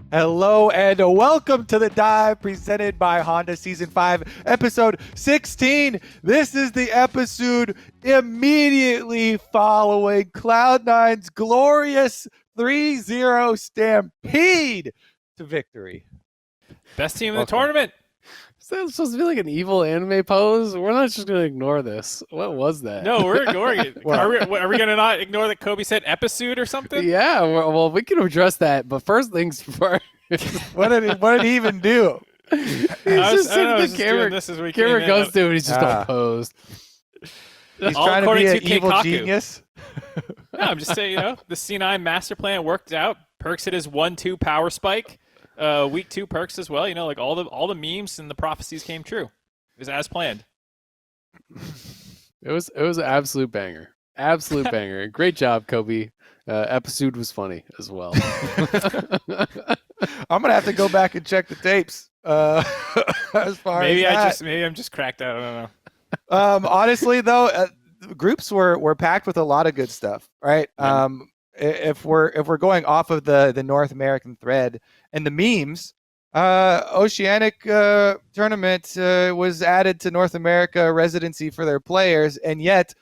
Hello and welcome to The Dive presented by Honda Season 5, Episode 16. This is the episode immediately following Cloud9's glorious 3-0 stampede to victory. Best team in the tournament. Is that supposed to be like an evil anime pose? We're not just going to ignore this. What was that? No, we're ignoring it. Are we going to not ignore that Kobe said episode or something? Yeah, well, we can address that. But first things first. What did he even do? He's just sitting the camera. This as we Camera goes to him and he's just all posed. He's trying to be an evil genius. No, I'm just saying, the C9 master plan worked out. Perks hit his 1-2 power spike. Week 2 perks as well. Like all the memes and the prophecies came true. It was as planned. It was an absolute banger. Absolute banger. Great job, Kobe. Episode was funny as well. I'm gonna have to go back and check the tapes. As far maybe as maybe I'm just cracked out. I don't know. Honestly, though, groups were packed with a lot of good stuff, right? Yeah. If we're going off of the North American thread and the memes, Oceanic tournament was added to North America residency for their players, and yet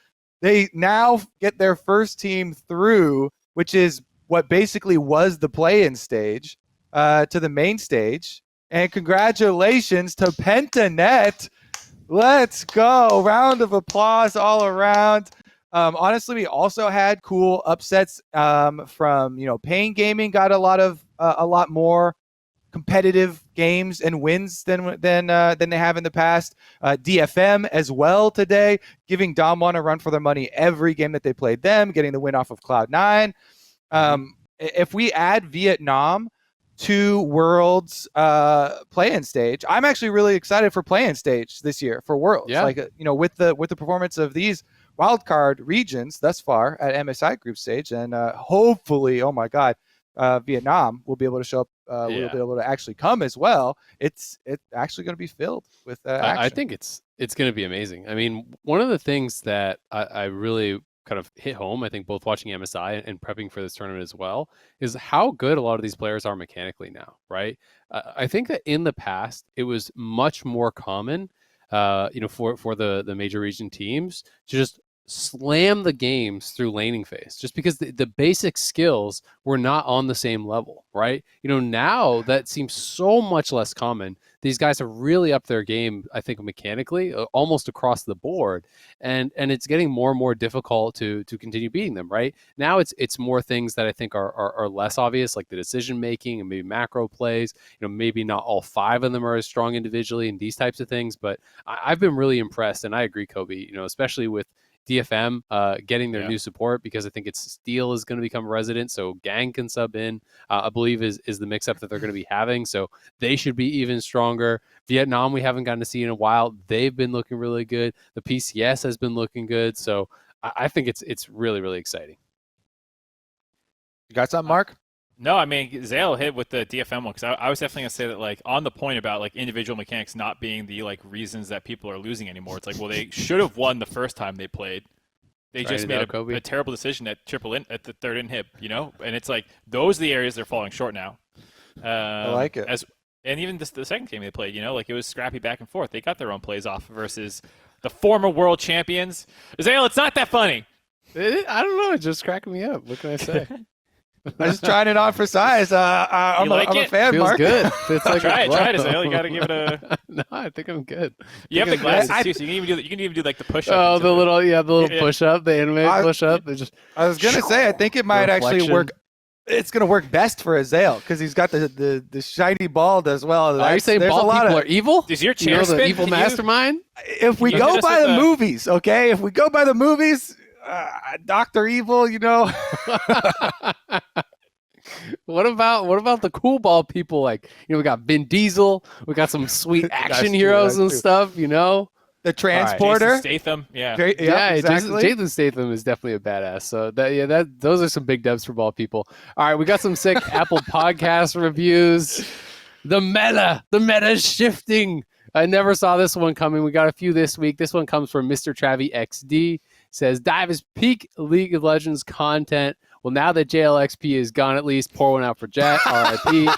they now get their first team through, which is what basically was the play-in stage, to the main stage. And congratulations to Pentanet. Let's go. Round of applause all around. Honestly, we also had cool upsets from, Pain Gaming got a lot more competitive games and wins than they have in the past. DFM as well today, giving Damwon a run for their money every game that they played them, getting the win off of Cloud9. If we add Vietnam to Worlds play-in stage, I'm actually really excited for play-in stage this year for Worlds. Yeah. With the performance of these wildcard regions thus far at MSI group stage, and hopefully, oh my God, Vietnam will be able to show up. We'll be able to actually come as well. It's actually going to be filled with action. I think it's going to be amazing. I mean, one of the things that I really kind of hit home, I think both watching MSI and prepping for this tournament as well, is how good a lot of these players are mechanically now, right? I think that in the past, it was much more common, for the major region teams to just slam the games through laning phase, just because the basic skills were not on the same level, right? Now that seems so much less common. These guys have really upped their game, I think, mechanically, almost across the board, and it's getting more and more difficult to continue beating them, right? Now it's more things that I think are less obvious, like the decision making and maybe macro plays. Maybe not all 5 of them are as strong individually and these types of things, but I've been really impressed, and I agree, Kobe, especially with DFM getting their new support, because I think it's Steel is going to become resident, so Gang can sub in, I believe is the mix-up that they're going to be having, so they should be even stronger. Vietnam, we haven't gotten to see in a while. They've been looking really good. The PCS has been looking good, so I think it's really, really exciting. You got something, Mark? No, I mean, Azael hit with the DFM one, because I was definitely going to say that, on the point about, individual mechanics not being the, reasons that people are losing anymore. It's well, they should have won the first time they played. They just made a terrible decision at at the third inhib, And it's those are the areas they're falling short now. I like it. And even the second game they played, it was scrappy back and forth. They got their own plays off versus the former world champions. Azael, it's not that funny. I don't know. It's just cracking me up. What can I say? I'm just trying it on for size. I'm a fan, Feels Mark. good. It's try it, Azael. You got to give it a. No, I think I'm good. You have the glasses too, so you can even do the push up. Oh, the little push up, the anime push up. I was gonna say, I think it might actually work. It's gonna work best for Azael because he's got the shiny bald as well. Are you saying bald people are evil? Does your chair spin? The evil mastermind? If we go by the movies, okay. If we go by the movies. Dr. Evil, What about the cool ball people? We got Vin Diesel, we got some sweet action heroes and stuff, The transporter. Jason Statham, yeah. Exactly. Jason Statham is definitely a badass. So those are some big dubs for ball people. All right, we got some sick Apple Podcast reviews. The meta is shifting. I never saw this one coming. We got a few this week. This one comes from Mr. Travi XD. Says, Dive is peak League of Legends content. Well, now that JLXP is gone, at least pour one out for Jet, RIP.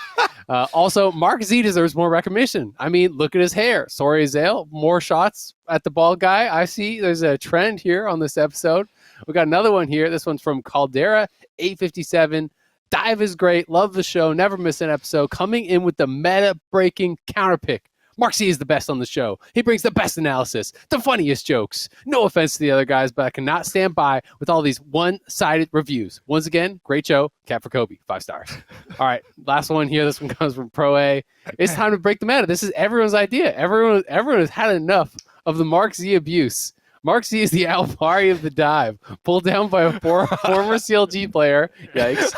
Also, MarkZ deserves more recognition. I mean, look at his hair. Sorry, Azael. More shots at the bald guy. I see there's a trend here on this episode. We got another one here. This one's from Caldera 857. Dive is great. Love the show. Never miss an episode. Coming in with the meta-breaking counterpick. MarkZ is the best on the show. He brings the best analysis, the funniest jokes. No offense to the other guys, but I cannot stand by with all these one-sided reviews. Once again, great show. Cat for Kobe, 5 stars. All right, last one here. This one comes from Pro A. It's time to break the meta. This is everyone's idea. Everyone has had enough of the MarkZ abuse. MarkZ is the Alpari of the dive, pulled down by a former CLG player, yikes,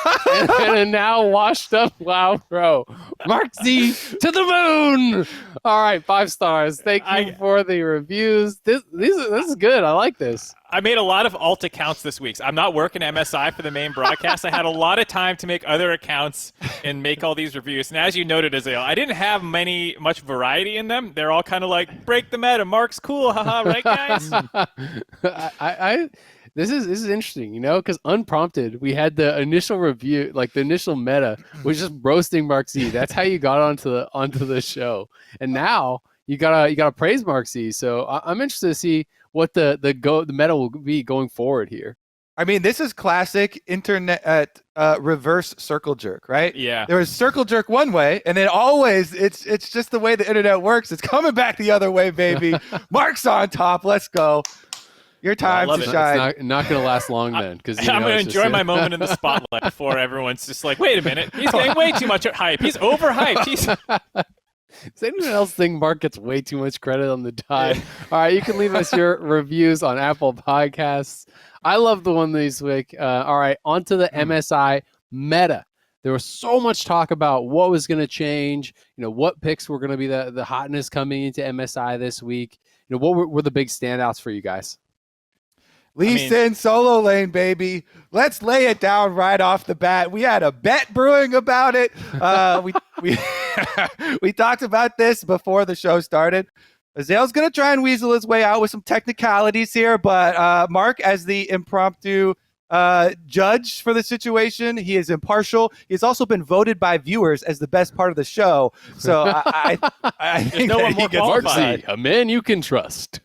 and a now washed up WoW pro. MarkZ to the moon! All right, 5 stars. Thank you for the reviews. This is good. I like this. I made a lot of alt accounts this week. So I'm not working MSI for the main broadcast. I had a lot of time to make other accounts and make all these reviews. And as you noted, Azael, I didn't have much variety in them. They're all kind of like, break the meta. Mark's cool. Haha, right, guys? This is interesting, you know, because unprompted, we had the initial review, like the initial meta was just roasting MarkZ. That's how you got onto the show. And now you gotta praise MarkZ. So I'm interested to see what the meta will be going forward here. I mean, this is classic internet reverse circle jerk, right? Yeah. There was circle jerk one way, and then always it's just the way the internet works. It's coming back the other way, baby. Mark's on top. Let's go. Your time to shine. It's not going to last long then, because I'm going to enjoy my moment in the spotlight before everyone's just like, wait a minute, he's getting way too much hype. He's overhyped. Does anyone else think Mark gets way too much credit on the dive? Yeah. All right, you can leave us your reviews on Apple Podcasts. I love the one this week. All right, on to the MSI Meta. There was so much talk about what was going to change, you know, what picks were going to be the hotness coming into MSI this week. You know, what were the big standouts for you guys? Lee Sin solo lane, baby. Let's lay it down right off the bat. We had a bet brewing about it. We talked about this before the show started. Azael's going to try and weasel his way out with some technicalities here, but Mark, as the impromptu judge for the situation, he is impartial. He's also been voted by viewers as the best part of the show. So I think no one more qualified. A man you can trust.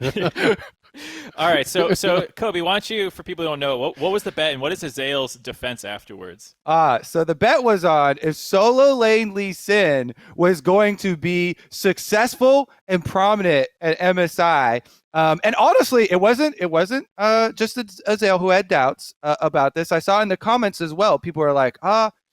All right, so Kobe, why don't you, for people who don't know, what was the bet and what is Azael's defense afterwards? So the bet was on if solo lane Lee Sin was going to be successful and prominent at MSI. And honestly, it wasn't just Azael who had doubts about this. I saw in the comments as well, people were like,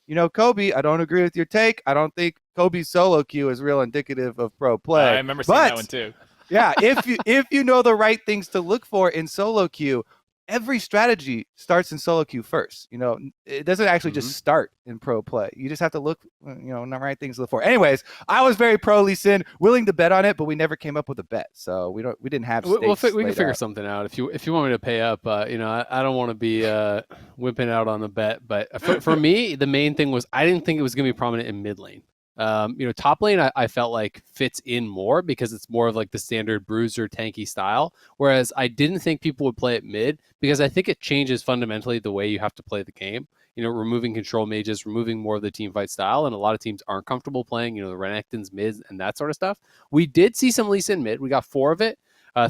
you know, Kobe, I don't agree with your take. I don't think Kobe's solo queue is real indicative of pro play. I remember seeing that one too. Yeah, if you know the right things to look for in solo queue, every strategy starts in solo queue first. You know, it doesn't actually just start in pro play. You just have to look, you know, the right things to look for. Anyways, I was very pro Lee Sin, willing to bet on it, but we never came up with a bet, so we didn't have. We can figure something out if you want me to pay up. You know, I don't want to be whipping out on the bet, but for me, the main thing was I didn't think it was going to be prominent in mid lane. You know, top lane I felt like fits in more because it's more of like the standard bruiser tanky style, whereas I didn't think people would play it mid because I think it changes fundamentally the way you have to play the game. You know, removing control mages, removing more of the team fight style, and a lot of teams aren't comfortable playing, you know, the Renekton's mid and that sort of stuff. We did see some Lee Sin mid. We got 4 of it.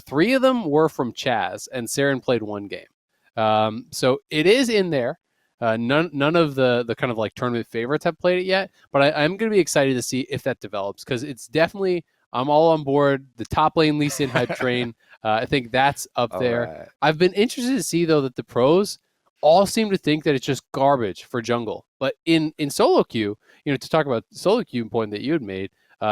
3 of them were from Chaz, and Saren played 1 game. So it is in there. None of the kind of like tournament favorites have played it yet, but I'm going to be excited to see if that develops because it's definitely, I'm all on board. The top lane Lee Sin hype train, I think that's up there. Right. I've been interested to see, though, that the pros all seem to think that it's just garbage for jungle. But in solo queue, you know, to talk about the solo queue point that you had made,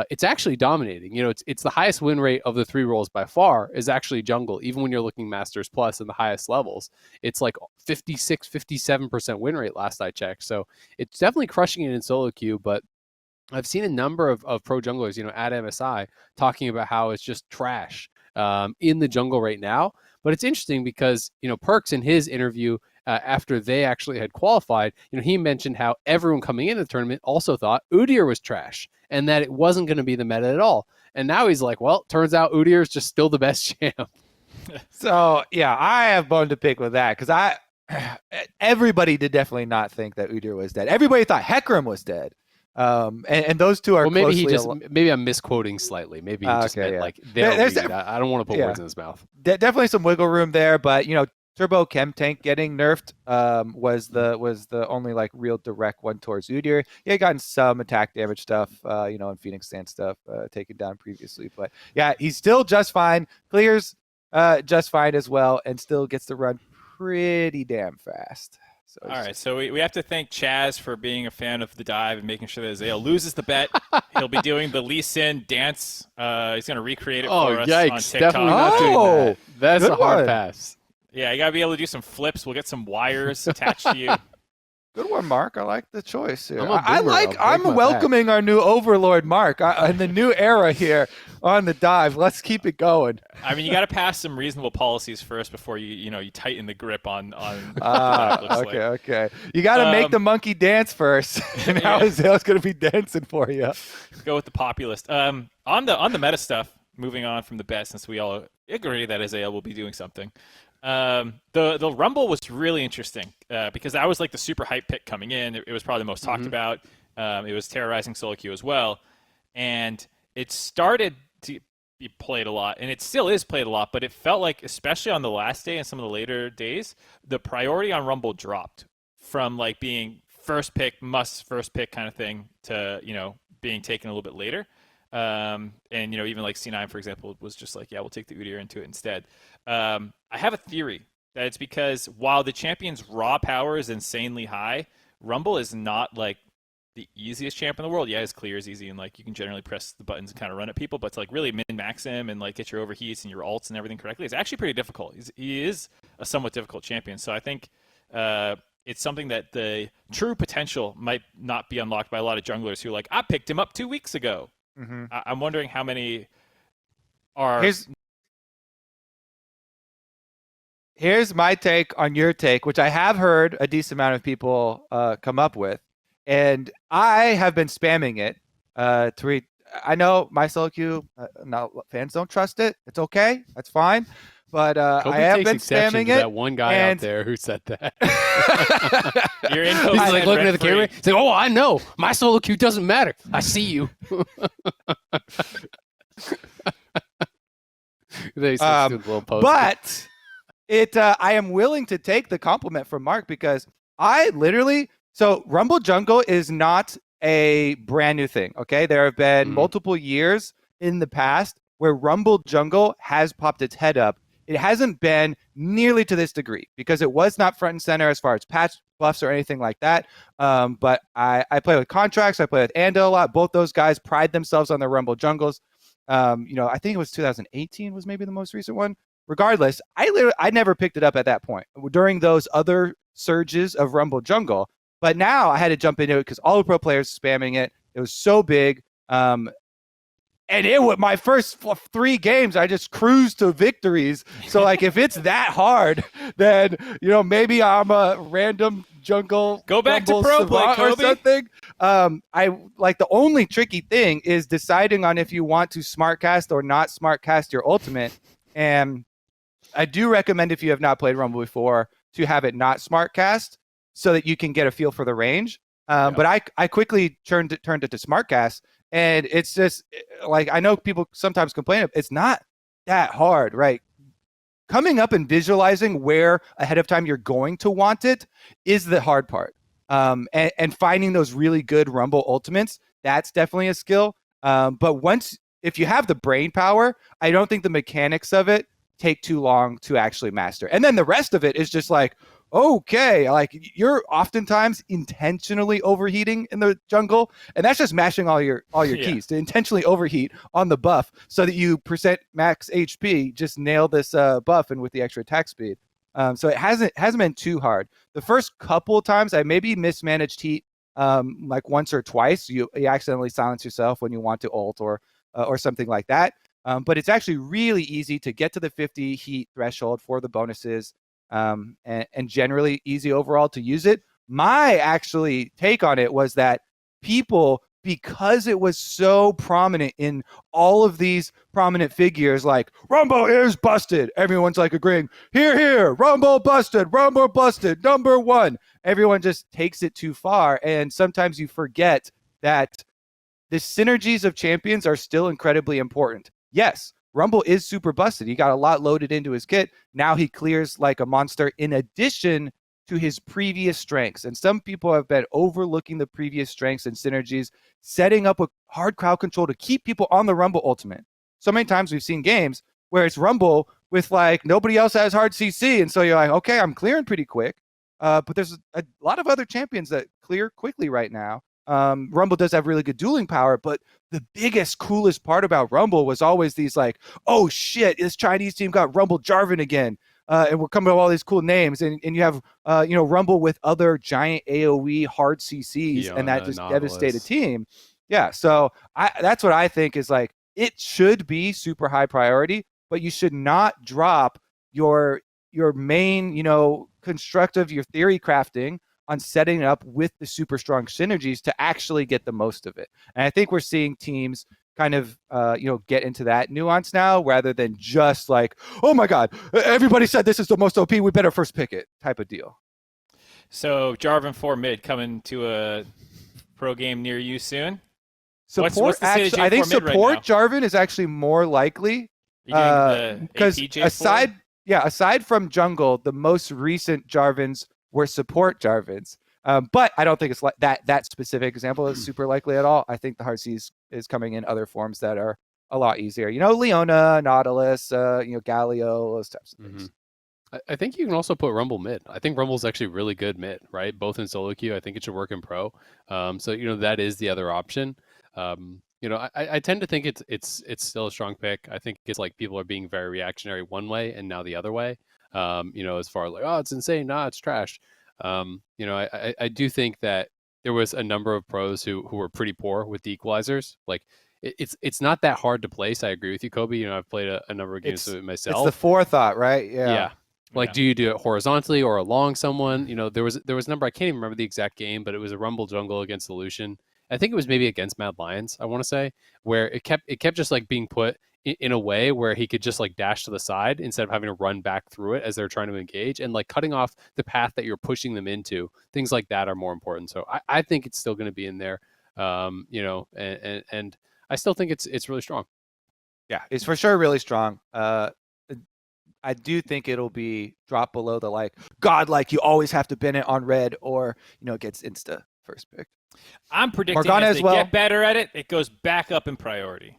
it's actually dominating. You know, it's the highest win rate of the 3 roles by far is actually jungle. Even when you're looking Masters Plus and the highest levels, it's like 56, 57% win rate last I checked. So it's definitely crushing it in solo queue. But I've seen a number of pro junglers, you know, at MSI talking about how it's just trash in the jungle right now. But it's interesting because, you know, Perks in his interview after they actually had qualified, you know, he mentioned how everyone coming into the tournament also thought Udyr was trash and that it wasn't going to be the meta at all. And now he's like, well, turns out Udyr is just still the best champ. So, yeah, I have bone to pick with that because everybody did definitely not think that Udyr was dead. Everybody thought Hecarim was dead. And those two are Well, maybe closely maybe I'm misquoting slightly. Maybe he just meant like There's read. I don't want to put words in his mouth. definitely some wiggle room there, but Turbo Chem Tank getting nerfed was the only like real direct one towards Udyr. He had gotten some attack damage stuff, and Phoenix Stand stuff taken down previously, but yeah, he's still just fine. Clears just fine as well, and still gets to run pretty damn fast. So all right, so we have to thank Chaz for being a fan of the dive and making sure that Azael loses the bet. He'll be doing the Lee Sin dance. He's going to recreate it for us yikes. on TikTok. Definitely not doing that. That's a hard pass. Yeah, you got to be able to do some flips. We'll get some wires attached to you. Good one, Mark. I like the choice here. I'm welcoming our new overlord, Mark, in the new era here on the dive. Let's keep it going. I mean, you got to pass some reasonable policies first before you tighten the grip on. Okay. You got to make the monkey dance first, and now Azael's going to be dancing for you. Go with the populist. On the meta stuff. Moving on from the bet, since we all agree that Azael will be doing something. The Rumble was really interesting because that was like the super hype pick coming in. It was probably the most talked about. It was terrorizing solo queue as well, and it started to be played a lot, and it still is played a lot. But it felt like, especially on the last day and some of the later days, the priority on Rumble dropped from like being first pick kind of thing to being taken a little bit later. And even like C9, for example, was just like, yeah, we'll take the Udyr into it instead. I have a theory that it's because while the champion's raw power is insanely high, Rumble is not like the easiest champ in the world. Yeah, his clear is easy and like you can generally press the buttons and kind of run at people, but to like really min-max him and like get your overheats and your ults and everything correctly, it's actually pretty difficult. He is a somewhat difficult champion. So I think it's something that the true potential might not be unlocked by a lot of junglers who are like, I picked him up 2 weeks ago. Mm-hmm. I'm wondering how many are. Here's my take on your take, which I have heard a decent amount of people come up with, and I have been spamming it to read. I know my solo queue, fans don't trust it. It's okay. That's fine. But I have been spamming it. That one guy out there who said that. You're in. He's like looking at the camera. He's like, "Oh, I know. My solo queue doesn't matter. I see you." But I am willing to take the compliment from Mark because so Rumble Jungle is not a brand new thing. Okay, there have been multiple years in the past where Rumble Jungle has popped its head up. It hasn't been nearly to this degree because it was not front and center as far as patch buffs or anything like that. But I play with Contracts. I play with Ando a lot. Both those guys pride themselves on their Rumble Jungles. I think it was 2018 was maybe the most recent one. Regardless, I never picked it up at that point during those other surges of Rumble Jungle. But now I had to jump into it because all the pro players spamming it. It was so big. And it was my first 3 games. I just cruised to victories. So like, if it's that hard, then maybe I'm a random jungle. Go back to pro play, Kobe. Or something. I like the only tricky thing is deciding on if you want to smart cast or not smart cast your ultimate. And I do recommend, if you have not played Rumble before, to have it not smart cast so that you can get a feel for the range. But I quickly turned it to smart cast. And it's just like, I know people sometimes complain, it's not that hard, right? Coming up and visualizing where ahead of time you're going to want it is the hard part. And finding those really good Rumble ultimates, that's definitely a skill. But if you have the brain power, I don't think the mechanics of it take too long to actually master. And then the rest of it is just like, okay, like you're oftentimes intentionally overheating in the jungle, and that's just mashing all your keys to intentionally overheat on the buff so that you percent max HP, just nail this buff and with the extra attack speed. So it hasn't been too hard. The first couple of times I maybe mismanaged heat like once or twice. You accidentally silence yourself when you want to ult or something like that. But it's actually really easy to get to the 50 heat threshold for the bonuses. And generally easy overall to use it. My actually take on it was that people, because it was so prominent in all of these prominent figures, like Rumble is busted. Everyone's like agreeing, here, Rumble busted, number 1. Everyone just takes it too far. And sometimes you forget that the synergies of champions are still incredibly important. Yes, Rumble is super busted. He got a lot loaded into his kit. Now he clears like a monster in addition to his previous strengths. And some people have been overlooking the previous strengths and synergies, setting up a hard crowd control to keep people on the Rumble ultimate. So many times we've seen games where it's Rumble with like nobody else has hard CC. And so you're like, okay, I'm clearing pretty quick. But there's a lot of other champions that clear quickly right now. Rumble does have really good dueling power, but the biggest, coolest part about Rumble was always these like, oh shit, this Chinese team got Rumble Jarvan again. And we're coming up with all these cool names. And you have, Rumble with other giant AoE hard CCs Qiyana, and that just Nautilus. devastated team. Yeah. So that's what I think is like, it should be super high priority, but you should not drop your main, constructive, your theory crafting on setting it up with the super strong synergies to actually get the most of it. And I think we're seeing teams kind of, get into that nuance now rather than just like, oh my God, everybody said this is the most OP, we better first pick it type of deal. So Jarvan 4 mid coming to a pro game near you soon. Support, what's the state of actually, I think J4 mid right support now? Jarvan is actually more likely. Because aside from jungle, the most recent Jarvans were support Jarvans. But I don't think it's like that specific example is super likely at all. I think the hard C is coming in other forms that are a lot easier. Leona, Nautilus, Galio, those types of things. I think you can also put Rumble mid. I think Rumble's actually really good mid, right? Both in solo queue. I think it should work in pro. So that is the other option. I tend to think it's still a strong pick. I think it's like people are being very reactionary one way and now the other way. As far as like, oh, it's insane, nah, it's trash. I do think that there was a number of pros who were pretty poor with the equalizers. Like it's not that hard to place. I agree with you, Kobe. I've played a number of games with it myself. It's the forethought, right? Yeah. Like, do you do it horizontally or along someone? There was a number, I can't even remember the exact game, but it was a Rumble jungle against the Lucian. I think it was maybe against Mad Lions, I want to say, where it kept just like being put in a way where he could just like dash to the side instead of having to run back through it as they're trying to engage, and like cutting off the path that you're pushing them into. Things like that are more important. So I think it's still going to be in there, and I still think it's really strong. Yeah, it's for sure really strong. I do think it'll be dropped below the like you always have to bin it on red or it gets insta first pick. I'm predicting Morgana as as they well. get better at it, it goes back up in priority.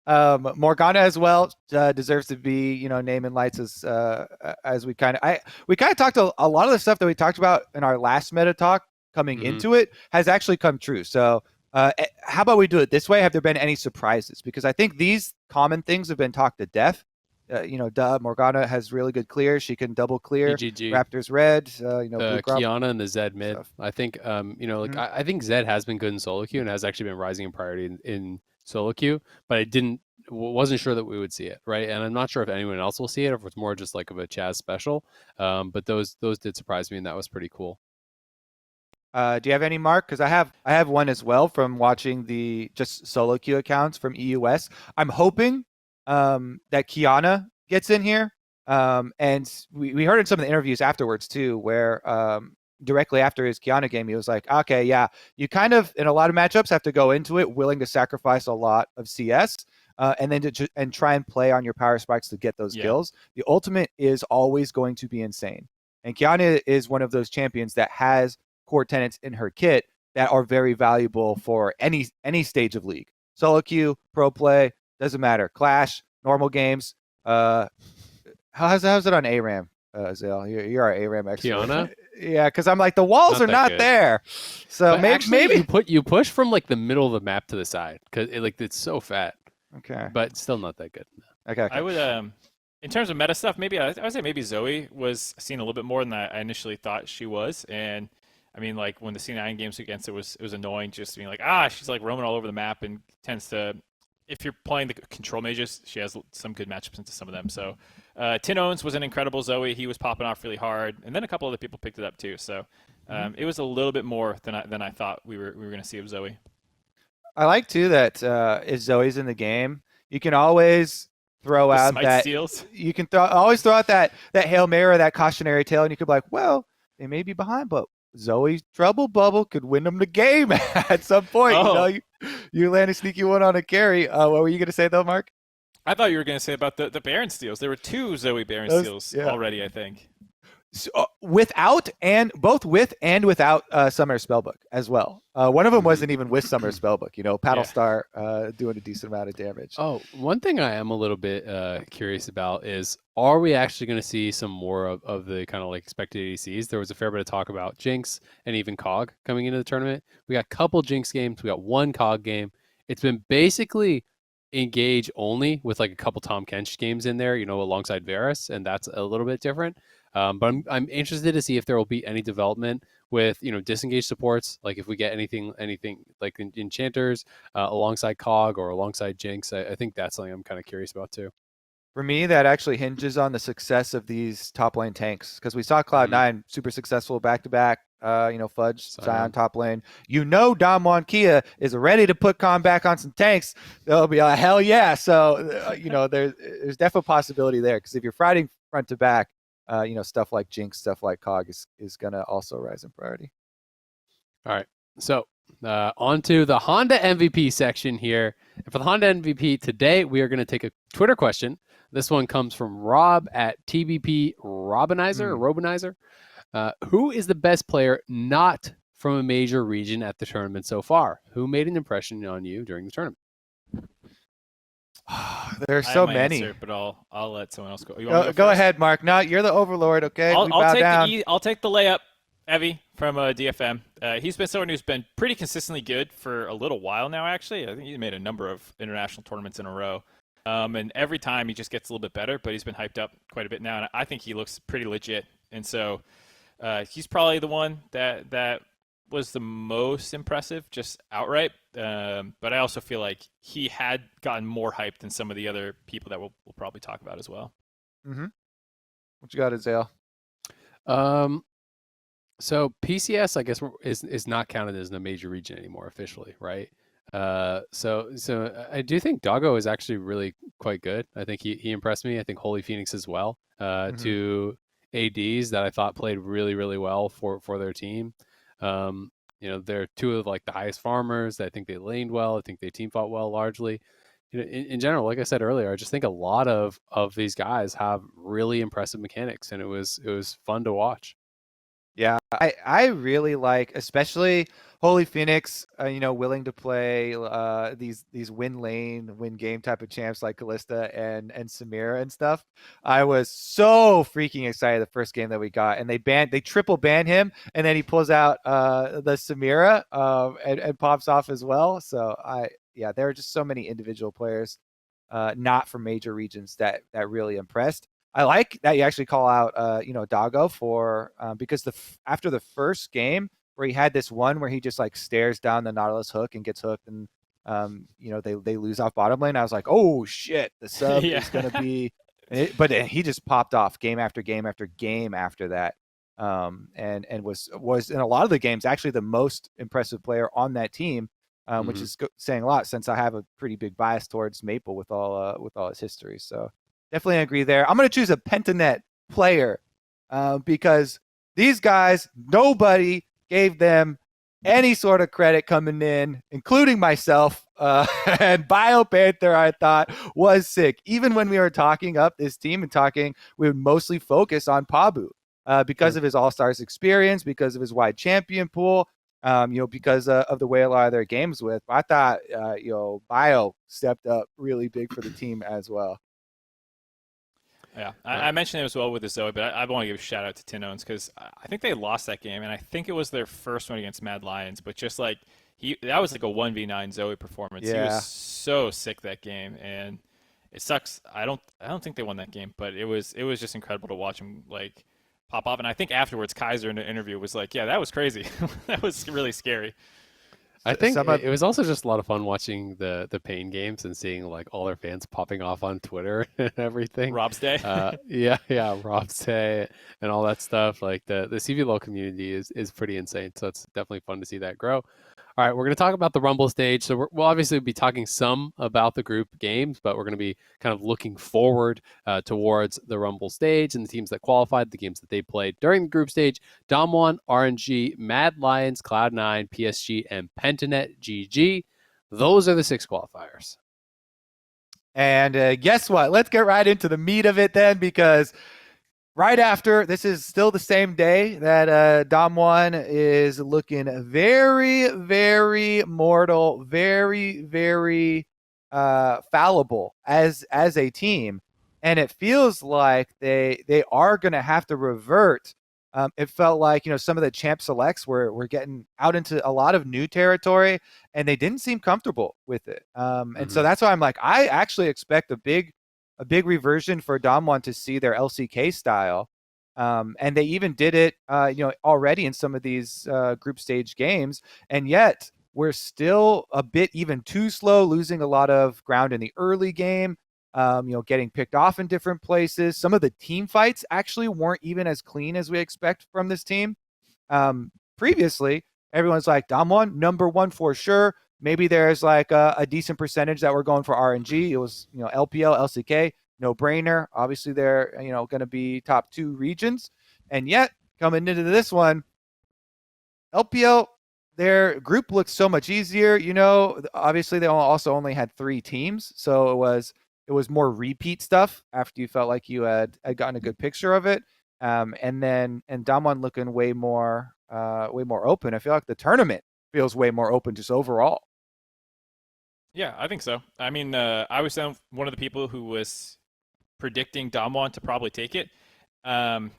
Morgana as well deserves to be name in lights as we kind of talked a lot of the stuff that we talked about in our last meta talk coming into it has actually come true. So how about we do it this way? Have there been any surprises? Because I think these common things have been talked to death. Morgana has really good clear. She can double clear. PGG. Raptors red. Qiyana and the Zed mid. Stuff. I think I think Zed has been good in solo queue and has actually been rising in priority in solo queue, but I wasn't sure that we would see it, right? And I'm not sure if anyone else will see it or if it's more just like of a Chaz special. But those did surprise me, and that was pretty cool. Do you have any, Mark? Because I have one as well from watching the just solo queue accounts from EUS. I'm hoping that Qiyana gets in here. And we heard in some of the interviews afterwards too, where directly after his Qiyana game, he was like, okay, yeah, you kind of, in a lot of matchups, have to go into it willing to sacrifice a lot of CS and then and try and play on your power spikes to get those kills. The ultimate is always going to be insane. And Qiyana is one of those champions that has core tenets in her kit that are very valuable for any stage of league. Solo queue, pro play, doesn't matter. Clash, normal games. How's it on ARAM, Azael? You're our ARAM expert. Qiyana? Yeah, because I'm like, the walls are not there. So maybe you push from like the middle of the map to the side because it's so fat. Okay. But still not that good. Okay. I would in terms of meta stuff, maybe I would say maybe Zoe was seen a little bit more than I initially thought she was. And I mean, like when the C9 games against it was annoying just being like, she's like roaming all over the map and tends to, if you're playing the control mages, she has some good matchups into some of them. So Tin Owens was an incredible Zoe. He was popping off really hard. And then a couple other people picked it up too. So it was a little bit more than I thought we were going to see of Zoe. I like too that if Zoe's in the game, you can always throw out that steals. You can always throw out that Hail Mary or that cautionary tale, and you could be like, well, they may be behind, but Zoe Trouble Bubble could win them the game at some point. Oh. You land a sneaky one on a carry. What were you going to say though, Mark? I thought you were going to say about the Baron steals. There were 2 Zoe Baron steals already, I think. So, both with and without Summer Spellbook as well. One of them wasn't even with Summer Spellbook. Paddle Star doing a decent amount of damage. Oh, one thing I am a little bit curious about is, are we actually going to see some more of the kind of like expected ADCs? There was a fair bit of talk about Jinx and even Cog coming into the tournament. We got a couple Jinx games. We got one Cog game. It's been basically engage only with like a couple Tom Kench games in there, alongside Varus, and that's a little bit different. But I'm interested to see if there will be any development with disengage supports, like if we get anything like enchanters alongside Cog or alongside Jinx. I think that's something I'm kind of curious about too. For me, that actually hinges on the success of these top lane tanks, because we saw Cloud9 super successful back to back. Fudge, Zion top lane. Damwon Qiyana is ready to put Khan back on some tanks. They'll be like, hell yeah. So there's definitely a possibility there, because if you're fighting front to back, stuff like Jinx, stuff like Cog is going to also rise in priority. All right. So on to the Honda MVP section here. And for the Honda MVP today, we are going to take a Twitter question. This one comes from Rob at TBP Robinizer. Who is the best player not from a major region at the tournament so far? Who made an impression on you during the tournament? There's so many. Answer, but I'll let someone else go. Go ahead, Mark. No, you're the overlord. Okay, I'll take the layup. Evie from DFM. He's been someone who's been pretty consistently good for a little while now. Actually, I think he's made a number of international tournaments in a row. And every time he just gets a little bit better. But he's been hyped up quite a bit now, and I think he looks pretty legit. And so he's probably the one that was the most impressive, just outright. But I also feel like he had gotten more hyped than some of the other people that we'll probably talk about as well. Mm-hmm. What you got, Azael? So PCS, I guess, is not counted as a major region anymore officially, right? So I do think Doggo is actually really quite good. I think he impressed me. I think Holy Phoenix as well. Two ADs that I thought played really, really well for their team. They're two of like the highest farmers. I think they laned well. I think they team fought well largely. In general, like I said earlier, I just think a lot of these guys have really impressive mechanics, and it was fun to watch. Yeah, I really like, especially Holy Phoenix, willing to play these win game type of champs like Kalista and Samira and stuff. I was so freaking excited the first game that we got, and they triple ban him, and then he pulls out the Samira and pops off as well. So there are just so many individual players not from major regions that really impressed. I like that you actually call out, Doggo for because after the first game where he had this one where he just like stares down the Nautilus hook and gets hooked, and they lose off bottom lane. I was like, oh shit, the sub is gonna be, but he just popped off game after game after game after that, and was in a lot of the games actually the most impressive player on that team, which is saying a lot since I have a pretty big bias towards Maple with all his history. So. Definitely agree there. I'm going to choose a Pentanet player because these guys, nobody gave them any sort of credit coming in, including myself. And BioPanther, I thought, was sick. Even when we were talking up this team we would mostly focus on Pabu because of his All-Stars experience, because of his wide champion pool, because of the way a lot of their games with. But I thought, Bio stepped up really big for the team as well. Yeah, I mentioned it as well with the Zoe, but I want to give a shout out to Tinones because I think they lost that game, and I think it was their first one against Mad Lions. But just like that was like a 1v9 Zoe performance. Yeah. He was so sick that game, and it sucks. I don't think they won that game, but it was just incredible to watch him like pop off. And I think afterwards, Kaiser in the interview was like, "Yeah, that was crazy. That was really scary." I think it was also just a lot of fun watching the Pain games and seeing like all their fans popping off on Twitter and everything. Rob's Day. Rob's Day and all that stuff. Like the CVLOL community is pretty insane. So it's definitely fun to see that grow. All right, we're going to talk about the Rumble stage. So we'll obviously be talking some about the group games, but we're going to be kind of looking forward towards the Rumble stage and the teams that qualified, the games that they played during the group stage. Damwon, RNG, Mad Lions, Cloud9, PSG, and Pentanet GG. Those are the 6 qualifiers. And guess what? Let's get right into the meat of it then, because right after, this is still the same day that Damwon is looking very, very mortal, very, very fallible as a team. And it feels like they are going to have to revert. It felt like, some of the champ selects were getting out into a lot of new territory, and they didn't seem comfortable with it. And so that's why I'm like, I actually expect a big reversion for Damwon to see their LCK style. And they even did it, already in some of these group stage games. And yet we're still a bit even too slow, losing a lot of ground in the early game, getting picked off in different places. Some of the team fights actually weren't even as clean as we expect from this team. Previously, everyone's like, Damwon, number 1 for sure. Maybe there's like a decent percentage that we're going for RNG. It was, LPL, LCK, no brainer. Obviously, they're, going to be top 2 regions. And yet, coming into this one, LPL, their group looks so much easier. Obviously, they also only had 3 teams. So it was more repeat stuff after you felt like you had gotten a good picture of it. And Damwon looking way more open. I feel like the tournament feels way more open just overall. Yeah, I think so. I mean, I was one of the people who was predicting Damwon to probably take it. And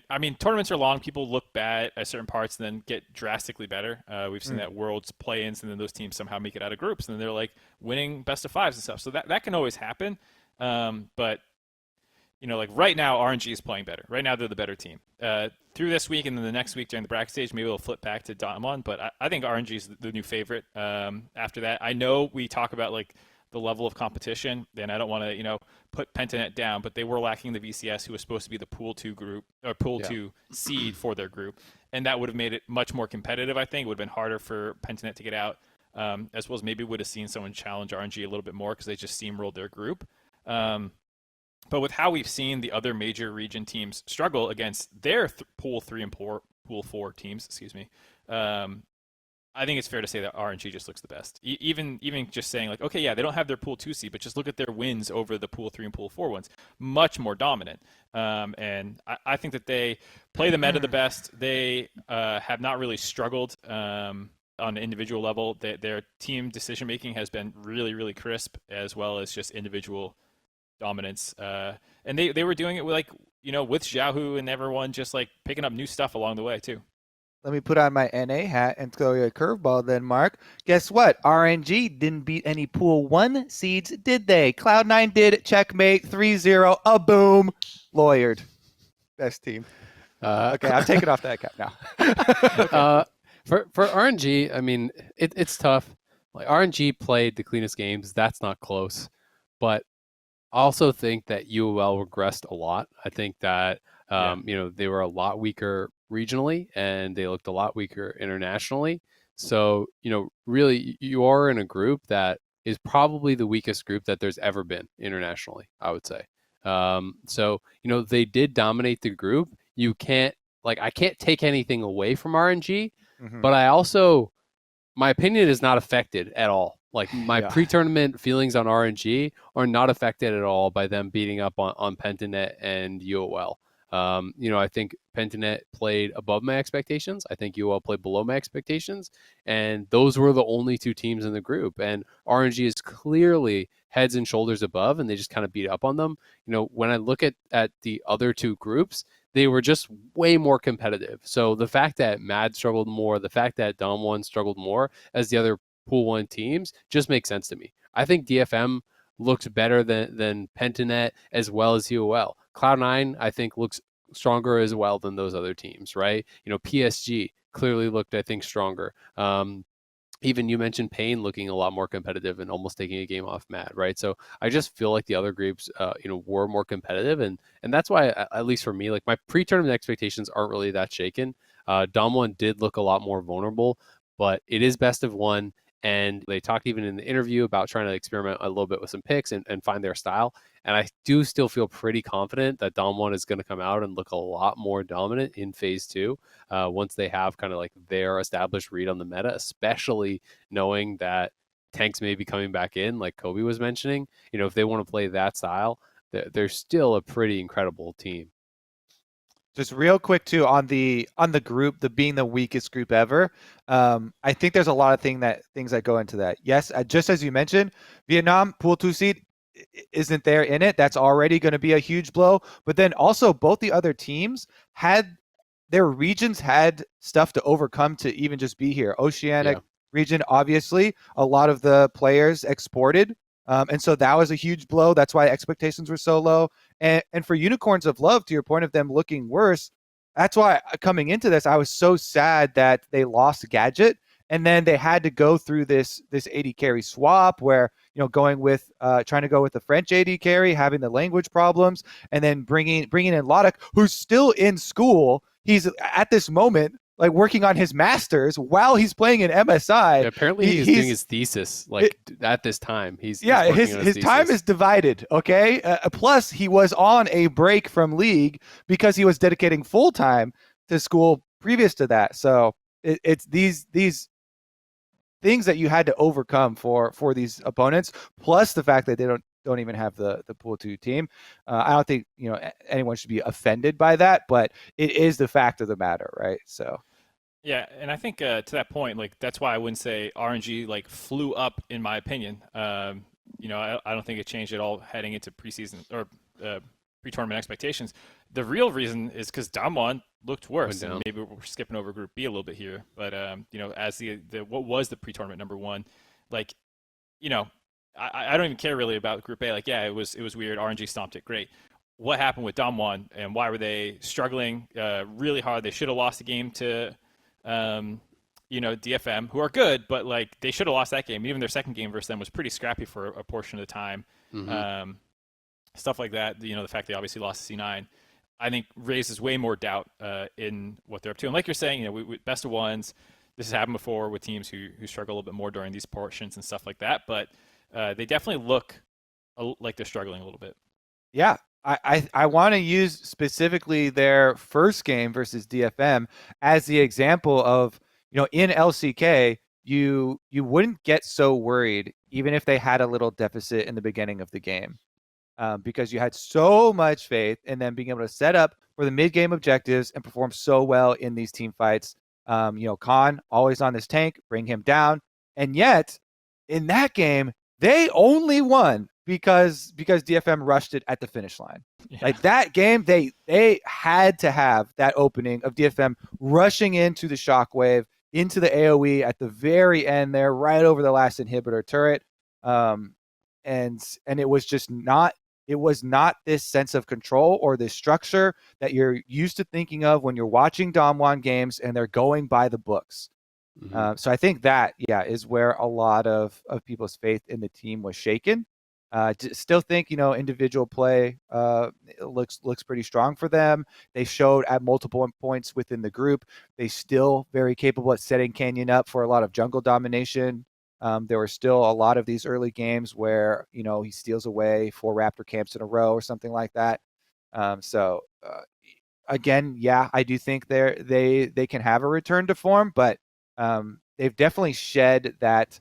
I mean, tournaments are long. People look bad at certain parts and then get drastically better. We've seen that Worlds play-ins, and then those teams somehow make it out of groups, and then they're like winning best of 5s and stuff. So that can always happen. But like right now, RNG is playing better. Right now, they're the better team. Through this week and then the next week during the bracket stage, maybe they'll flip back to Damwon. But I think RNG is the new favorite. After that, I know we talk about like the level of competition, and I don't want to, put Pentanet down, but they were lacking the VCS, who was supposed to be the Pool 2 group or Pool 2 seed for their group, and that would have made it much more competitive. I think it would have been harder for Pentanet to get out, as well as maybe would have seen someone challenge RNG a little bit more because they just steamrolled their group. But with how we've seen the other major region teams struggle against their Pool 3 and Pool 4 teams, I think it's fair to say that RNG just looks the best. Even just saying like, okay, yeah, they don't have their Pool 2 seed, but just look at their wins over the Pool 3 and Pool 4 ones. Much more dominant. And I think that they play the meta the best. They have not really struggled on an individual level. Their team decision-making has been really, really crisp, as well as just individual dominance. And they were doing it with, with Xiaohu and everyone just like picking up new stuff along the way too. Let me put on my NA hat and throw you a curveball then, Mark. Guess what? RNG didn't beat any Pool 1 seeds, did they? Cloud9 did. Checkmate. 3-0. A boom. Lawyered. Best team. Okay, I'm taking off that cap now. For RNG, I mean, it's tough. Like RNG played the cleanest games. That's not close. But I also think that UOL regressed a lot. I think that they were a lot weaker regionally, and they looked a lot weaker internationally. So, really, you are in a group that is probably the weakest group that there's ever been internationally, I would say. So, they did dominate the group. I can't take anything away from RNG, but I also, my opinion is not affected at all. Like my pre-tournament feelings on RNG are not affected at all by them beating up on Pentanet and UOL. I think Pentanet played above my expectations. I think UOL played below my expectations. And those were the only 2 teams in the group. And RNG is clearly heads and shoulders above, and they just kind of beat up on them. When I look at the other 2 groups, they were just way more competitive. So the fact that Mad struggled more, the fact that Damwon struggled more as the other Pool 1 teams just makes sense to me. I think DFM looks better than Pentanet as well as UOL. Cloud9, I think, looks stronger as well than those other teams, right? PSG clearly looked, I think, stronger. Even you mentioned Payne looking a lot more competitive and almost taking a game off Matt, right? So I just feel like the other groups, were more competitive, and that's why, at least for me, like my pre-tournament expectations aren't really that shaken. Damwon did look a lot more vulnerable, but it is best of one. And they talked even in the interview about trying to experiment a little bit with some picks and find their style. And I do still feel pretty confident that Damwon is going to come out and look a lot more dominant in phase 2 once they have kind of like their established read on the meta, especially knowing that tanks may be coming back in, like Kobe was mentioning. If they want to play that style, they're still a pretty incredible team. Just real quick too on the group, the being the weakest group ever. I think there's a lot of things that go into that. Yes, just as you mentioned, Vietnam pool 2 seed isn't there in it. That's already going to be a huge blow. But then also both the other teams had their regions had stuff to overcome to even just be here. Oceanic region, obviously, a lot of the players exported. And so that was a huge blow. That's why expectations were so low. And for Unicorns of Love, to your point of them looking worse, that's why coming into this, I was so sad that they lost Gadget. And then they had to go through this AD carry swap where, going with trying to go with the French AD carry, having the language problems, and then bringing in Lodok, who's still in school. He's at this moment like working on his master's while he's playing in MSI. Yeah, apparently he's doing his thesis at this time. He's his time is divided. Okay, plus he was on a break from League because he was dedicating full time to school previous to that. So it's these things that you had to overcome for these opponents, plus the fact that they don't even have the pool 2 team. I don't think anyone should be offended by that, but it is the fact of the matter, right? So yeah, and I think to that point, like that's why I wouldn't say RNG like flew up in my opinion. I don't think it changed at all heading into preseason or pre-tournament expectations. The real reason is because Damwon looked worse. And maybe we're skipping over Group B a little bit here, but as the what was the pre-tournament number 1, like I don't even care really about Group A. Like, yeah, it was weird. RNG stomped it. Great. What happened with Damwon and why were they struggling really hard? They should have lost the game to, DFM, who are good, but like they should have lost that game. Even their second game versus them was pretty scrappy for a portion of the time. Mm-hmm. Stuff like that. The fact they obviously lost to C9, I think raises way more doubt in what they're up to. And like you're saying, we best of ones. This has happened before with teams who struggle a little bit more during these portions and stuff like that. But they definitely look like they're struggling a little bit. Yeah, I want to use specifically their first game versus DFM as the example of, in LCK, you wouldn't get so worried even if they had a little deficit in the beginning of the game. Because you had so much faith in them being able to set up for the mid-game objectives and perform so well in these team fights. Khan, always on this tank, bring him down. And yet, in that game, they only won because DFM rushed it at the finish line. Yeah. Like that game, they had to have that opening of DFM rushing into the shockwave, into the AoE at the very end there, right over the last inhibitor turret. And it was just not this sense of control or this structure that you're used to thinking of when you're watching Damwon games and they're going by the books. Mm-hmm. So I think that, is where a lot of people's faith in the team was shaken. Still think, individual play looks pretty strong for them. They showed at multiple points within the group. They still very capable at setting Canyon up for a lot of jungle domination. There were still a lot of these early games where, he steals away 4 Raptor camps in a row or something like that. Again, I do think they can have a return to form, but they've definitely shed that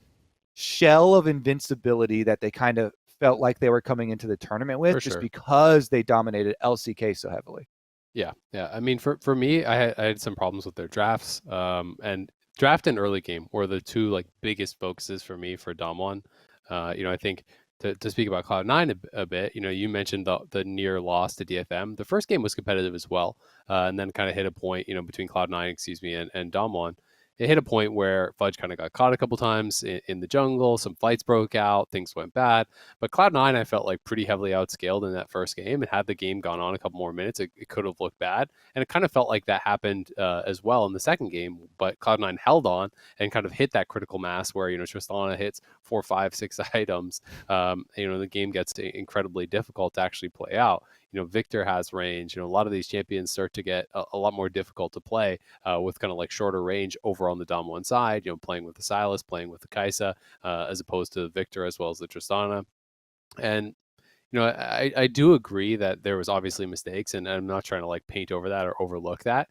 shell of invincibility that they kind of felt like they were coming into the tournament with because they dominated LCK so heavily. Yeah. I mean, for me, I had some problems with their drafts, and draft and early game were the two like biggest focuses for me for Damwon. I think to speak about Cloud9 a bit, you mentioned the near loss to DFM. The first game was competitive as well, and then kind of hit a point, between Cloud9, and Damwon. It hit a point where Fudge kind of got caught a couple times in the jungle. Some fights broke out. Things went bad. But Cloud9, I felt like pretty heavily outscaled in that first game. And had the game gone on a couple more minutes, it could have looked bad. And it kind of felt like that happened as well in the second game. But Cloud9 held on and kind of hit that critical mass where, Tristana hits 4, 5, 6 items. The game gets incredibly difficult to actually play out. Victor has range. A lot of these champions start to get a lot more difficult to play with kind of like shorter range over on the Damwon side, playing with the Silas, playing with the Kaisa, as opposed to Victor as well as the Tristana. And I do agree that there was obviously mistakes, and I'm not trying to like paint over that or overlook that.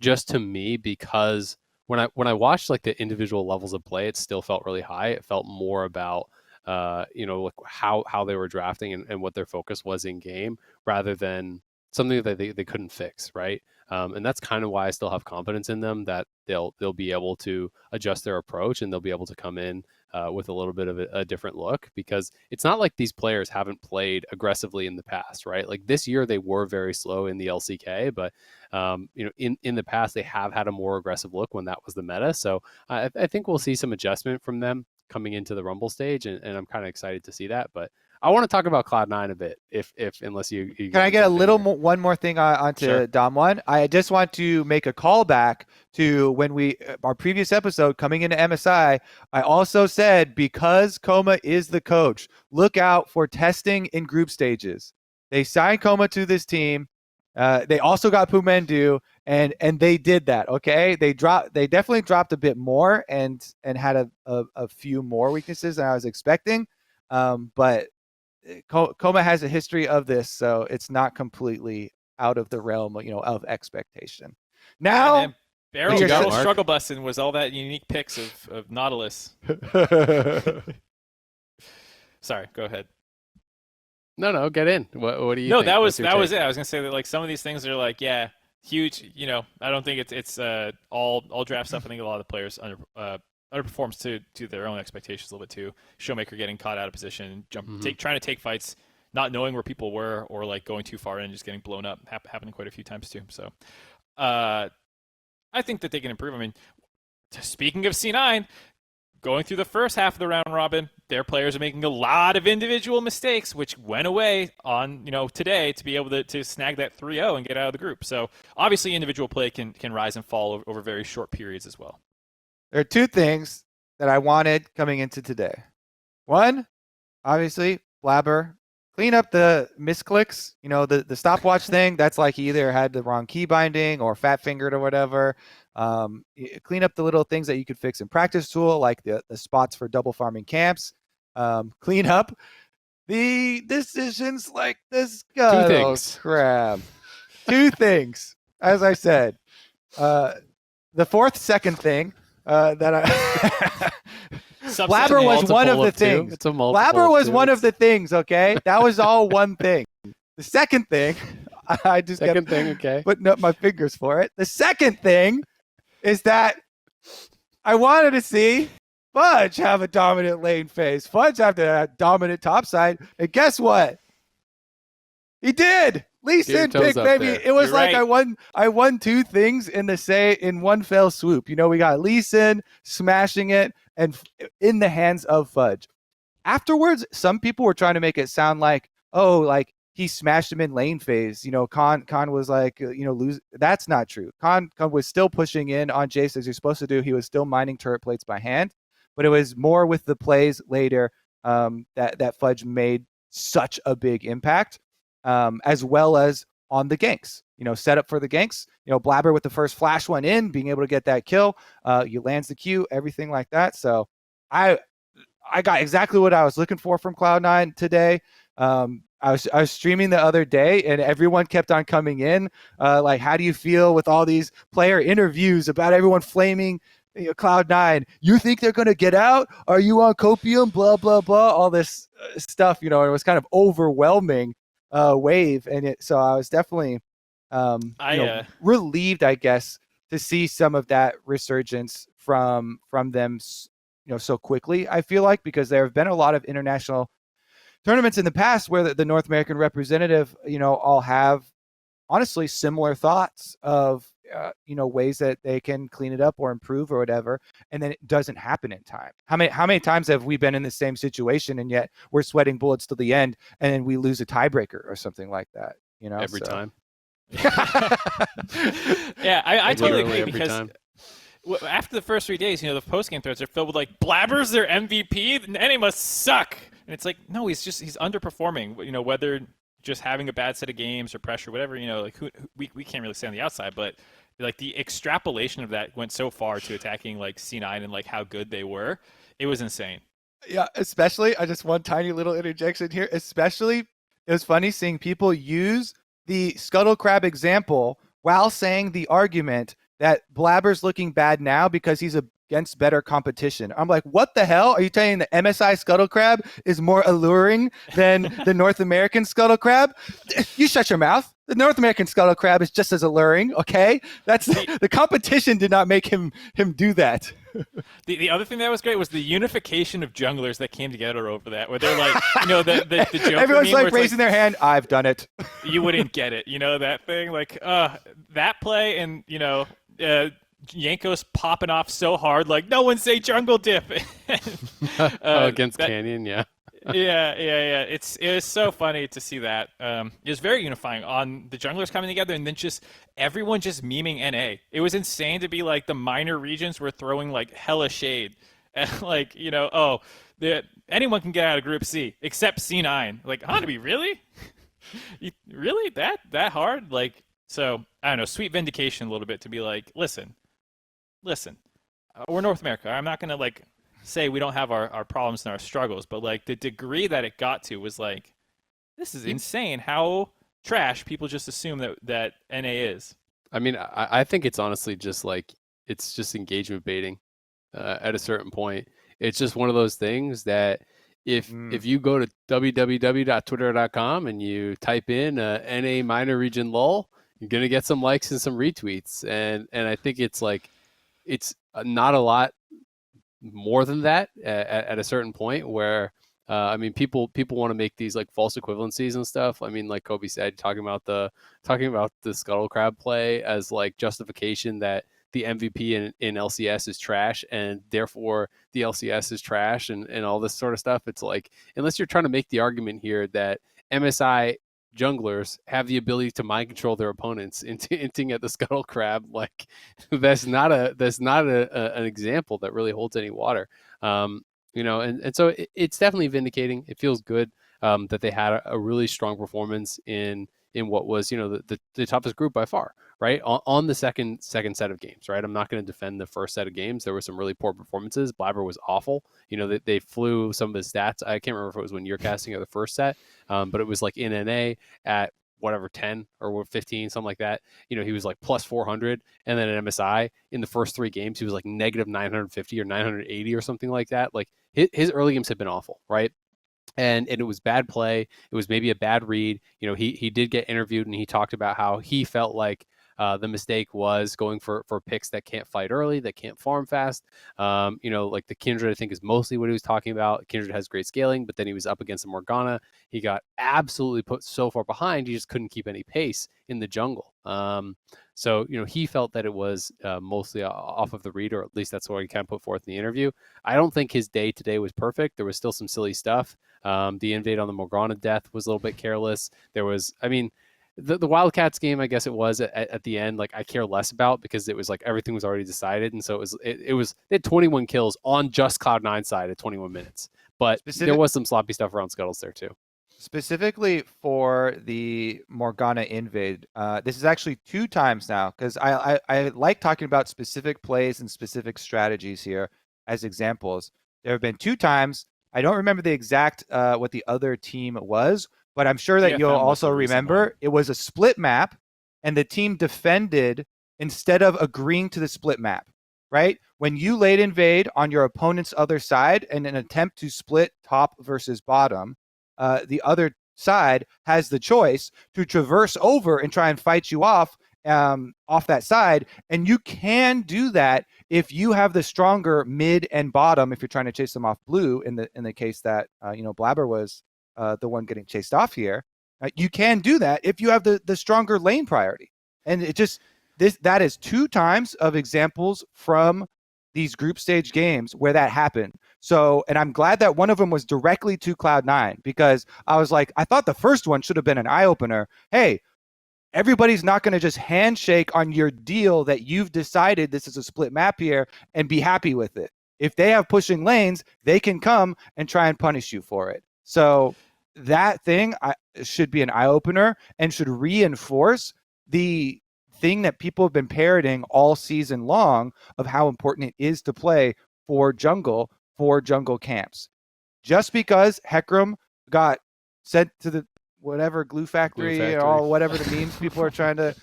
Just to me, because when I watched like the individual levels of play, it still felt really high. It felt more about like how they were drafting and what their focus was in game, rather than something that they couldn't fix, right? And that's kind of why I still have confidence in them, that they'll be able to adjust their approach, and they'll be able to come in with a little bit of a different look, because it's not like these players haven't played aggressively in the past, right? Like this year they were very slow in the LCK, but in the past they have had a more aggressive look when that was the meta. So I think we'll see some adjustment from them coming into the Rumble stage, and I'm kind of excited to see that. But I want to talk about Cloud9 a bit, if unless you can I get a little one more thing onto Sure. Damwon? I just want to make a callback to when our previous episode coming into MSI. I also said, because Coma is the coach, look out for testing in group stages. They signed Coma to this team. They also got Pumendu, and they did that. Okay, they definitely dropped a bit more and had a few more weaknesses than I was expecting. But Coma has a history of this, so it's not completely out of the realm, of expectation. Now, Barrel struggle busting was all that unique picks of Nautilus. Sorry, go ahead. No, get in. What do you? No, think? that was it. I was gonna say that like some of these things are like huge. I don't think it's all draft stuff. I think a lot of the players underperforms to their own expectations a little bit too. Showmaker getting caught out of position, trying to take fights, not knowing where people were, or like going too far in and just getting blown up, happening quite a few times too. So I think that they can improve. I mean, speaking of C9, going through the first half of the round robin, their players are making a lot of individual mistakes, which went away on today to be able to snag that 3-0 and get out of the group. So obviously individual play can rise and fall over very short periods as well. There are two things that I wanted coming into today. One, obviously, Blabber, clean up the misclicks. The stopwatch thing. That's like he either had the wrong key binding or fat fingered or whatever. Clean up the little things that you could fix in practice tool, like the spots for double farming camps. Clean up the decisions like this guy. Crap. Two things, as I said. The second thing. Blabber was one of the things. Blabber was one of the things. Okay, that was all one thing. The second thing, I just putting up my fingers for it. The second thing is that I wanted to see Fudge have a dominant lane phase. Fudge have the dominant top side, and guess what? He did. Lee Sin pick, baby. It was You're like right. I won two things in one fell swoop. We got Lee Sin smashing it and in the hands of Fudge. Afterwards, some people were trying to make it sound like, like he smashed him in lane phase. Khan was like, lose. That's not true. Khan was still pushing in on Jace as you're supposed to do. He was still mining turret plates by hand, but it was more with the plays later that Fudge made such a big impact. As well as on the ganks, set up for the ganks, Blabber with the first flash one in, being able to get that kill, you lands the Q, everything like that. So I got exactly what I was looking for from Cloud9 today. I was streaming the other day and everyone kept on coming in. Like, how do you feel with all these player interviews about everyone flaming Cloud9? You think they're going to get out? Are you on copium? Blah, blah, blah. All this stuff, it was kind of overwhelming. Wave, and so I was definitely relieved, I guess, to see some of that resurgence from them, so quickly. I feel like, because there have been a lot of international tournaments in the past where the North American representative, all have honestly similar thoughts of ways that they can clean it up or improve or whatever, and then it doesn't happen in time. How many times have we been in the same situation and yet we're sweating bullets to the end and then we lose a tiebreaker or something like that? Every time. Yeah, I totally agree, because after the first 3 days, the post-game threads are filled with like, Blabber's their MVP, and he must suck. And it's like, no, he's underperforming. Whether just having a bad set of games or pressure, whatever, like we can't really say on the outside, but like the extrapolation of that went so far to attacking like C9 and like how good they were. It was insane. Yeah, especially, I just one tiny little interjection here. Especially, it was funny seeing people use the Scuttle Crab example while saying the argument that Blabber's looking bad now because he's against better competition. I'm like, what the hell? Are you saying the MSI Scuttle Crab is more alluring than the North American Scuttle Crab? You shut your mouth. The North American Scuttle Crab is just as alluring, okay? That's the competition did not make him do that. The other thing that was great was the unification of junglers that came together over that, where they're like, the Joker everyone's meme like raising their hand. I've done it. You wouldn't get it, that thing, like that play, and Yanko's popping off so hard, like no one say jungle dip. Against Canyon, yeah. Yeah. It was so funny to see that. It was very unifying on the junglers coming together, and then just everyone just memeing NA. It was insane to be like the minor regions were throwing like hella shade, and like anyone can get out of Group C except C9. Like, Hanabi, really? Really that hard? Like, so I don't know. Sweet vindication a little bit to be like, listen, we're North America. I'm not gonna like say we don't have our problems and our struggles, but like the degree that it got to was like, this is insane how trash people just assume that NA is. I mean, I think it's honestly just like, it's just engagement baiting at a certain point. It's just one of those things that if you go to www.twitter.com and you type in NA minor region lull, you're going to get some likes and some retweets. And I think it's like, it's not a lot more than that at a certain point where I mean, people want to make these like false equivalencies and stuff. I mean, like Kobe said, talking about the Scuttle Crab play as like justification that the MVP in LCS is trash and therefore the LCS is trash and all this sort of stuff. It's like, unless you're trying to make the argument here that MSI junglers have the ability to mind control their opponents into hinting at the Scuttle Crab, like that's not an example that really holds any water. And so it's definitely vindicating. It feels good that they had a really strong performance in what was the toughest group by far, right? On the second set of games, right? I'm not going to defend the first set of games. There were some really poor performances. Blabber was awful. They flew some of his stats. I can't remember if it was when you're casting or the first set, but it was like in NA at whatever 10 or 15, something like that. He was like plus 400, and then at MSI in the first 3 games he was like negative 950 or 980 or something like that. Like his early games had been awful, right? And it was bad play. It was maybe a bad read. He did get interviewed and he talked about how he felt like the mistake was going for picks that can't fight early, that can't farm fast. Like the Kindred, I think, is mostly what he was talking about. Kindred has great scaling, but then he was up against a Morgana. He got absolutely put so far behind, he just couldn't keep any pace in the jungle. So he felt that it was mostly off of the read, or at least that's what he kind of put forth in the interview. I don't think his day today was perfect. There was still some silly stuff. The invade on the Morgana death was a little bit careless. There was, the Wildcats game, I guess it was at the end, like I care less about because it was like everything was already decided. And so it was they had 21 kills on just Cloud9 side at 21 minutes. But there was some sloppy stuff around Scuttles there too. Specifically for the Morgana invade, this is actually 2 times now, because I like talking about specific plays and specific strategies here as examples. There have been 2 times. I don't remember the exact what the other team was, but I'm sure that DFM you'll also remember it was a split map, and the team defended instead of agreeing to the split map, right? When you late invade on your opponent's other side in an attempt to split top versus bottom, the other side has the choice to traverse over and try and fight you off that side. And you can do that if you have the stronger mid and bottom, if you're trying to chase them off blue in the case that, Blabber was the one getting chased off here. You can do that if you have the stronger lane priority. And it just, that is 2 times of examples from these group stage games where that happened. So, and I'm glad that one of them was directly to Cloud9, because I was like, I thought the first one should have been an eye opener. Hey, everybody's not going to just handshake on your deal that you've decided this is a split map here and be happy with it. If they have pushing lanes, they can come and try and punish you for it. So that thing should be an eye opener and should reinforce the thing that people have been parroting all season long of how important it is to play for jungle camps. Just because Hecarim got sent to the whatever glue factory or whatever the memes people are trying to,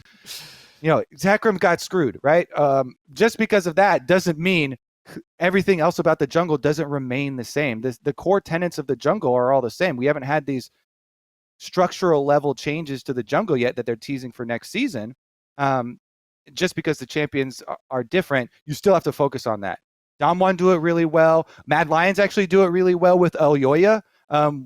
Hecarim got screwed, right? Just because of that doesn't mean everything else about the jungle doesn't remain the same. The core tenets of the jungle are all the same. We haven't had these structural level changes to the jungle yet that they're teasing for next season. Just because the champions are different, you still have to focus on that. Damwon do it really well. Mad Lions actually do it really well with El Yoya.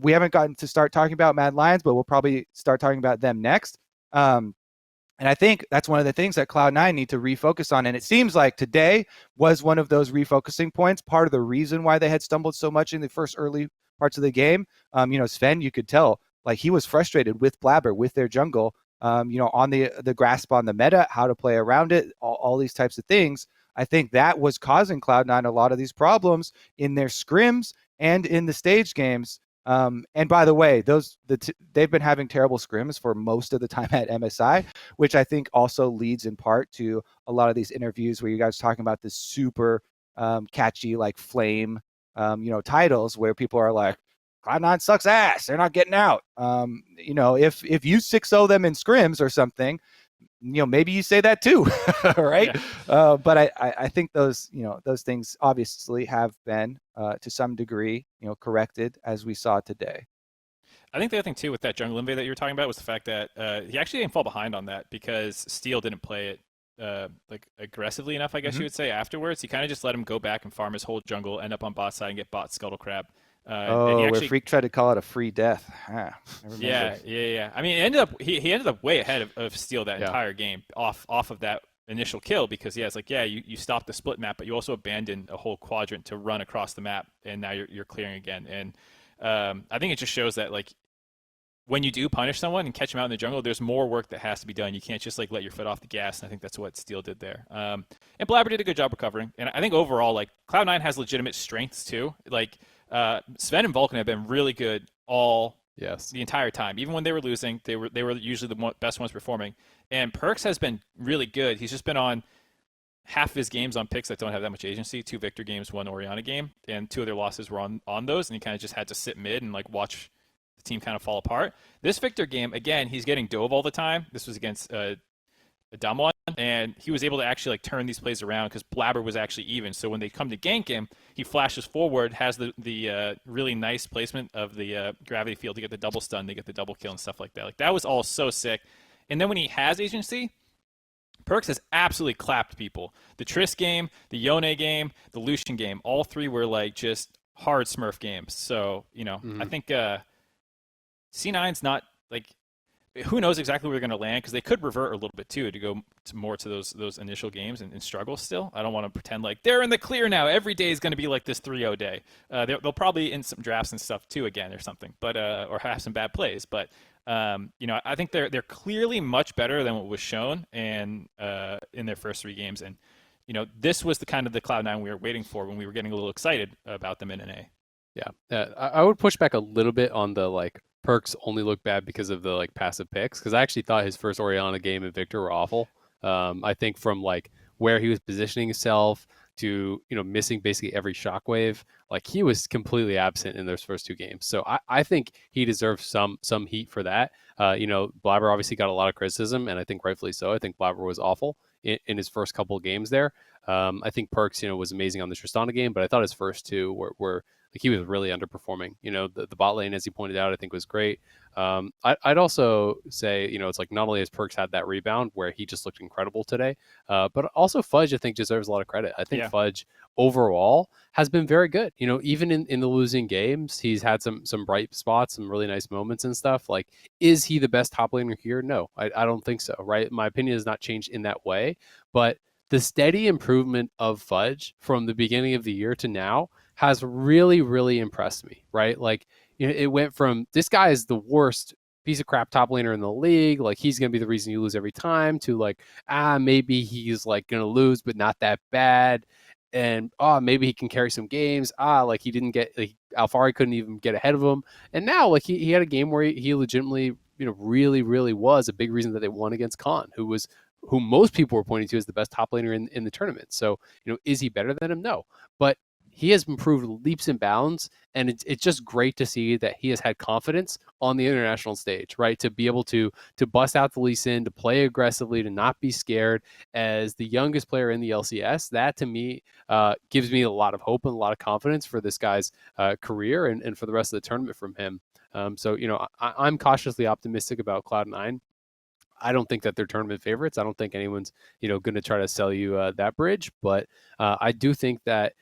We haven't gotten to start talking about Mad Lions, but we'll probably start talking about them next. And I think that's one of the things that Cloud9 need to refocus on. And it seems like today was one of those refocusing points, part of the reason why they had stumbled so much in the first early parts of the game. Sven, you could tell, like, he was frustrated with Blabber, with their jungle, on the grasp on the meta, how to play around it, all these types of things. I think that was causing Cloud9 a lot of these problems in their scrims and in the stage games. And by the way, they've been having terrible scrims for most of the time at MSI, which I think also leads in part to a lot of these interviews where you guys are talking about this super catchy, like flame, titles where people are like, Cloud9 sucks ass. They're not getting out. If you 6-0 them in scrims or something, maybe you say that too, right? Yeah. But I think those things obviously have been to some degree, corrected as we saw today. I think the other thing too with that jungle invade that you were talking about was the fact that he actually didn't fall behind on that because Steel didn't play it like aggressively enough, I guess you would say. Afterwards, he kind of just let him go back and farm his whole jungle, end up on bot side and get bot Scuttle Crab. Where Freak tried to call it a free death. Yeah. I mean, he ended up way ahead of Steel that entire game off of that initial kill because it's like you stopped the split map, but you also abandoned a whole quadrant to run across the map, and now you're clearing again. And I think it just shows that like when you do punish someone and catch them out in the jungle, there's more work that has to be done. You can't just like let your foot off the gas, and I think that's what Steel did there. And Blabber did a good job recovering, and I think overall like Cloud9 has legitimate strengths too. Like Sven and Vulcan have been really good the entire time. Even when they were losing, they were usually the best ones performing. And Perkz has been really good. He's just been on half of his games on picks that don't have that much agency. 2 Victor games, 1 Orianna game, and 2 of their losses were on those, and he kind of just had to sit mid and like watch the team kind of fall apart. This Victor game, again, he's getting dove all the time. This was against Damwon, and he was able to actually like turn these plays around because Blabber was actually even. So when they come to gank him, he flashes forward, has the really nice placement of the gravity field to get the double stun, to get the double kill and stuff like that. Like that was all so sick. And then when he has agency, Perkz has absolutely clapped people. The Triss game, the Yone game, the Lucian game, all 3 were like just hard Smurf games. So I think C9's not like. Who knows exactly where they're going to land because they could revert a little bit too to go more to those initial games and struggle still. I don't want to pretend like they're in the clear now. Every day is going to be like this 3-0 day. They'll probably in some drafts and stuff too again or something, but or have some bad plays. But I think they're clearly much better than what was shown and in their first 3 games. And this was the kind of the Cloud9 we were waiting for when we were getting a little excited about them in NA. Yeah, I would push back a little bit on the like Perkz only look bad because of the like passive picks because I actually thought his first Orianna game and Victor were awful. I think from like where he was positioning himself to missing basically every shockwave, like he was completely absent in those first 2 games. So I think he deserves some heat for that. Blabber obviously got a lot of criticism, and I think rightfully so. I think Blabber was awful in his first couple of games there. I think Perkz was amazing on the Tristana game, but I thought his first 2 were like he was really underperforming. The bot lane, as he pointed out, I think was great. I'd also say, it's like not only has Perkz had that rebound where he just looked incredible today, but also Fudge, I think, deserves a lot of credit. I think Fudge overall has been very good. Even in the losing games, he's had some bright spots, some really nice moments and stuff. Like, is he the best top laner here? No, I don't think so, right? My opinion has not changed in that way, but the steady improvement of Fudge from the beginning of the year to now has really, really impressed me, right? Like, it went from this guy is the worst piece of crap top laner in the league, like he's going to be the reason you lose every time, to like, maybe he's like going to lose, but not that bad. and maybe he can carry some games. Like he didn't get, like Alfari couldn't even get ahead of him. And now like he had a game where he legitimately, really, really was a big reason that they won against Khan, who most people were pointing to as the best top laner in the tournament. So, is he better than him? No. But he has improved leaps and bounds, and it's just great to see that he has had confidence on the international stage, right? To be able to bust out the Lee Sin, to play aggressively, to not be scared. As the youngest player in the LCS, that to me gives me a lot of hope and a lot of confidence for this guy's career and for the rest of the tournament from him. So, I'm cautiously optimistic about Cloud9. I don't think that they're tournament favorites. I don't think anyone's, going to try to sell you that bridge. But I do think that,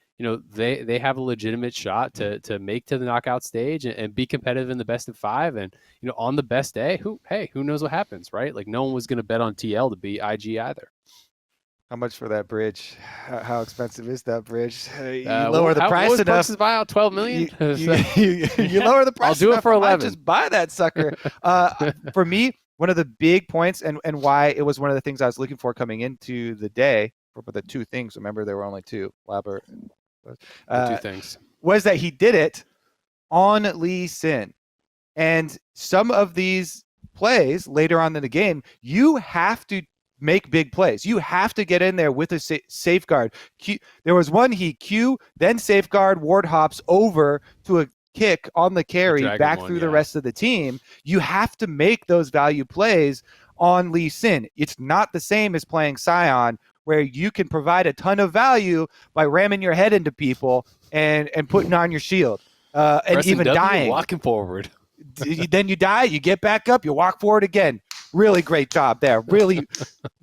they have a legitimate shot to make to the knockout stage and be competitive in the best of 5. And, on the best day, who knows what happens, right? Like no one was going to bet on TL to beat IG either. How much for that bridge? How expensive is that bridge? You lower the price enough. Perks' buyout, $12 million. You lower the price. I'll do enough, it for 11. Just buy that sucker. For me, one of the big points and why it was one of the things I was looking for coming into the day, for the two things. Remember, there were only two. Labber. Two things was that he did it on Lee Sin, and some of these plays later on in the game, you have to make big plays. You have to get in there with a safeguard. There was one he Q, then safeguard, ward hops over to a kick on the carry back through the rest of the team. You have to make those value plays on Lee Sin. It's not the same as playing Sion, where you can provide a ton of value by ramming your head into people and putting on your shield and even dying. Walking forward. Then you die, you get back up, you walk forward again. Really great job there. Really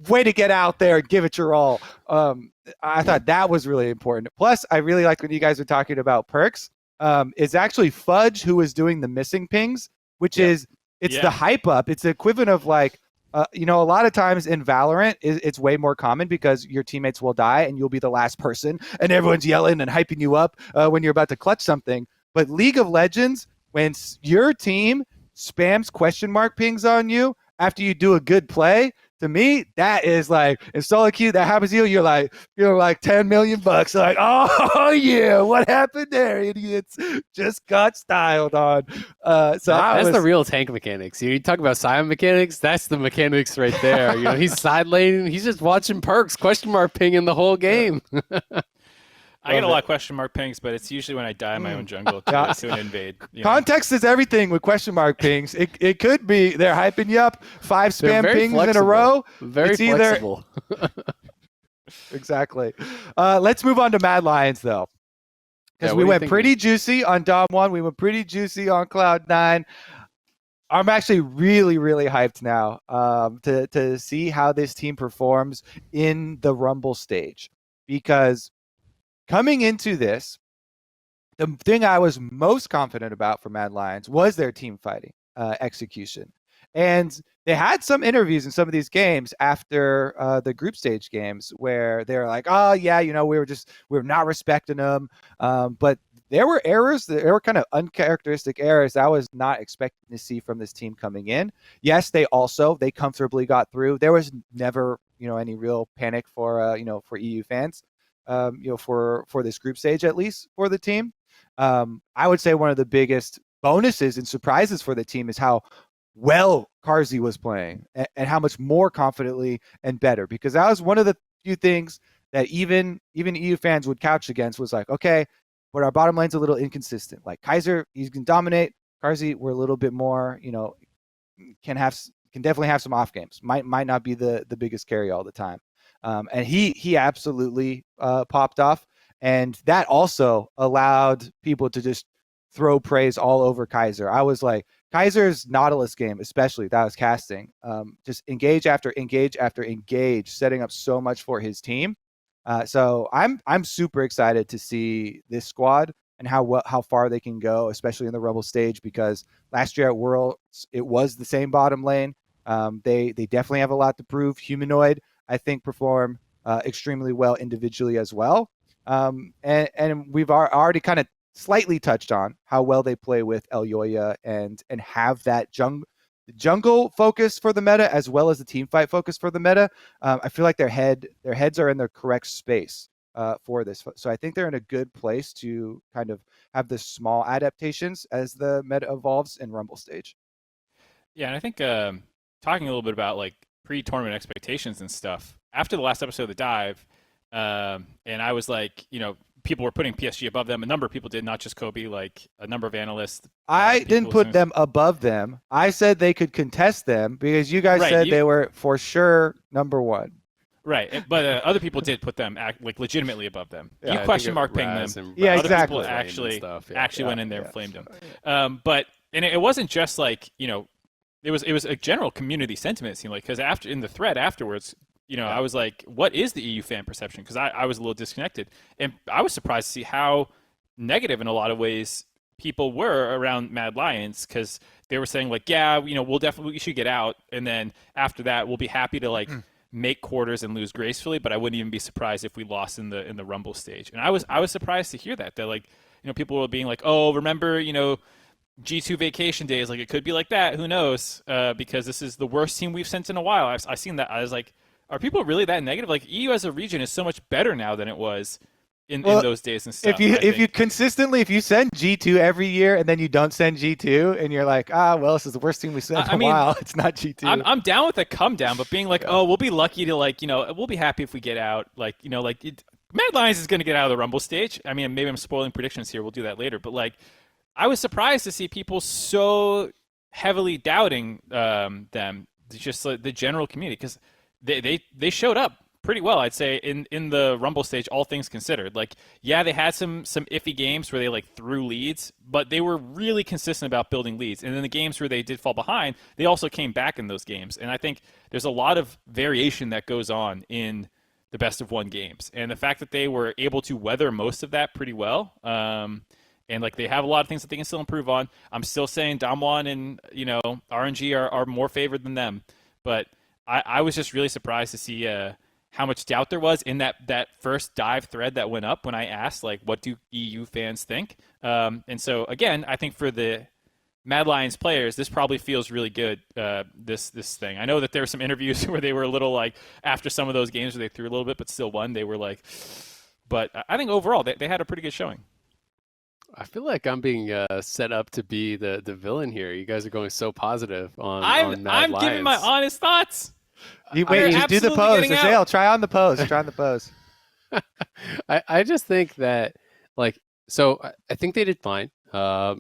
way to get out there and give it your all. I thought that was really important. Plus, I really liked when you guys were talking about perks. It's actually Fudge who is doing the missing pings, which is the hype up. It's the equivalent of like, a lot of times in Valorant, it's way more common because your teammates will die and you'll be the last person and everyone's yelling and hyping you up when you're about to clutch something. But League of Legends, when your team spams question mark pings on you after you do a good play, to me, that is like, in solo queue, that happens to you, you're like $10 million. Like, oh yeah, what happened there, idiots? Just got styled on. That's the real tank mechanics. You talk about Sion mechanics, that's the mechanics right there. He's side laning, he's just watching perks, question mark pinging the whole game. I get a lot of question mark pings, but it's usually when I die in my own jungle to an invade. Context is everything with question mark pings. It could be they're hyping you up 5 spam pings flexible. in a row. Very flexible. Exactly. Let's move on to Mad Lions, though. Because we went pretty juicy on Damwon. We went pretty juicy on Cloud9. I'm actually really, really hyped now to see how this team performs in the Rumble stage. Because coming into this, the thing I was most confident about for Mad Lions was their team fighting execution. And they had some interviews in some of these games after the group stage games where they were like, oh, yeah, we were not respecting them. But there were errors. There were kind of uncharacteristic errors I was not expecting to see from this team coming in. Yes, they comfortably got through. There was never, any real panic for EU fans. For this group stage, at least for the team. I would say one of the biggest bonuses and surprises for the team is how well MarkZ was playing and how much more confidently and better, because that was one of the few things that even EU fans would couch against was like, okay, but our bottom lane's a little inconsistent. Like Kaiser, he can dominate. MarkZ, we're a little bit more, can definitely have some off games. Might not be the biggest carry all the time. And he absolutely popped off, and that also allowed people to just throw praise all over Kaiser. I was like, Kaiser's Nautilus game, especially that I was casting, just engage after engage after engage, setting up so much for his team. So I'm super excited to see this squad and how far they can go, especially in the Rumble stage, because last year at Worlds it was the same bottom lane. They definitely have a lot to prove. Humanoid, I think, perform extremely well individually as well. And we've already kind of slightly touched on how well they play with Elyoya and have that jungle focus for the meta as well as the team fight focus for the meta. I feel like their heads are in the correct space for this. So I think they're in a good place to kind of have the small adaptations as the meta evolves in Rumble Stage. Yeah, and I think talking a little bit about like pre-tournament expectations and stuff. After the last episode of the dive, and I was like, people were putting PSG above them. A number of people did, not just Kobe. Like a number of analysts. I didn't put them above them. I said they could contest them because you guys said they were for sure number one. Right, but other people did put them like legitimately above them. You question mark ping them. Yeah, other exactly. People actually went in there and flamed them. But it wasn't just like it was a general community sentiment. It seemed like, because in the thread afterwards, I was like, what is the EU fan perception? Because I was a little disconnected, and I was surprised to see how negative in a lot of ways people were around Mad Lions, because they were saying like, yeah, we should get out, and then after that we'll be happy to like make quarters and lose gracefully, but I wouldn't even be surprised if we lost in the Rumble Stage. And I was surprised to hear that like, people were being like, oh, remember, G2 vacation days, like it could be like that, who knows, because this is the worst team we've sent in a while. I've seen that. I was like, are people really that negative? Like, EU as a region is so much better now than it was in those days and stuff. If you send G2 every year and then you don't send G2 and you're like, well, this is the worst team we sent in a while, it's not G2. I'm down with a come down, but being like, oh, we'll be lucky to like, we'll be happy if we get out. Like, Mad Lions is going to get out of the Rumble Stage. I mean, maybe I'm spoiling predictions here. We'll do that later. But like, I was surprised to see people so heavily doubting them, just like the general community, because they showed up pretty well, I'd say, in the Rumble Stage, all things considered. Like, yeah, they had some iffy games where they like threw leads, but they were really consistent about building leads. And then the games where they did fall behind, they also came back in those games. And I think there's a lot of variation that goes on in the best of one games. And the fact that they were able to weather most of that pretty well, and like they have a lot of things that they can still improve on. I'm still saying Damwon and RNG are more favored than them, but I was just really surprised to see how much doubt there was in that first dive thread that went up when I asked, like, what do EU fans think? And so, again, I think for the Mad Lions players, this probably feels really good, this thing. I know that there were some interviews where they were a little, like, after some of those games where they threw a little bit but still won, they were like, but I think overall they had a pretty good showing. I feel like I'm being set up to be the villain here. You guys are going so positive on Mad Lions. I'm giving my honest thoughts. Just do the pose. Azael, try on the pose. Try on the pose. I just think that, like, so I think they did fine. I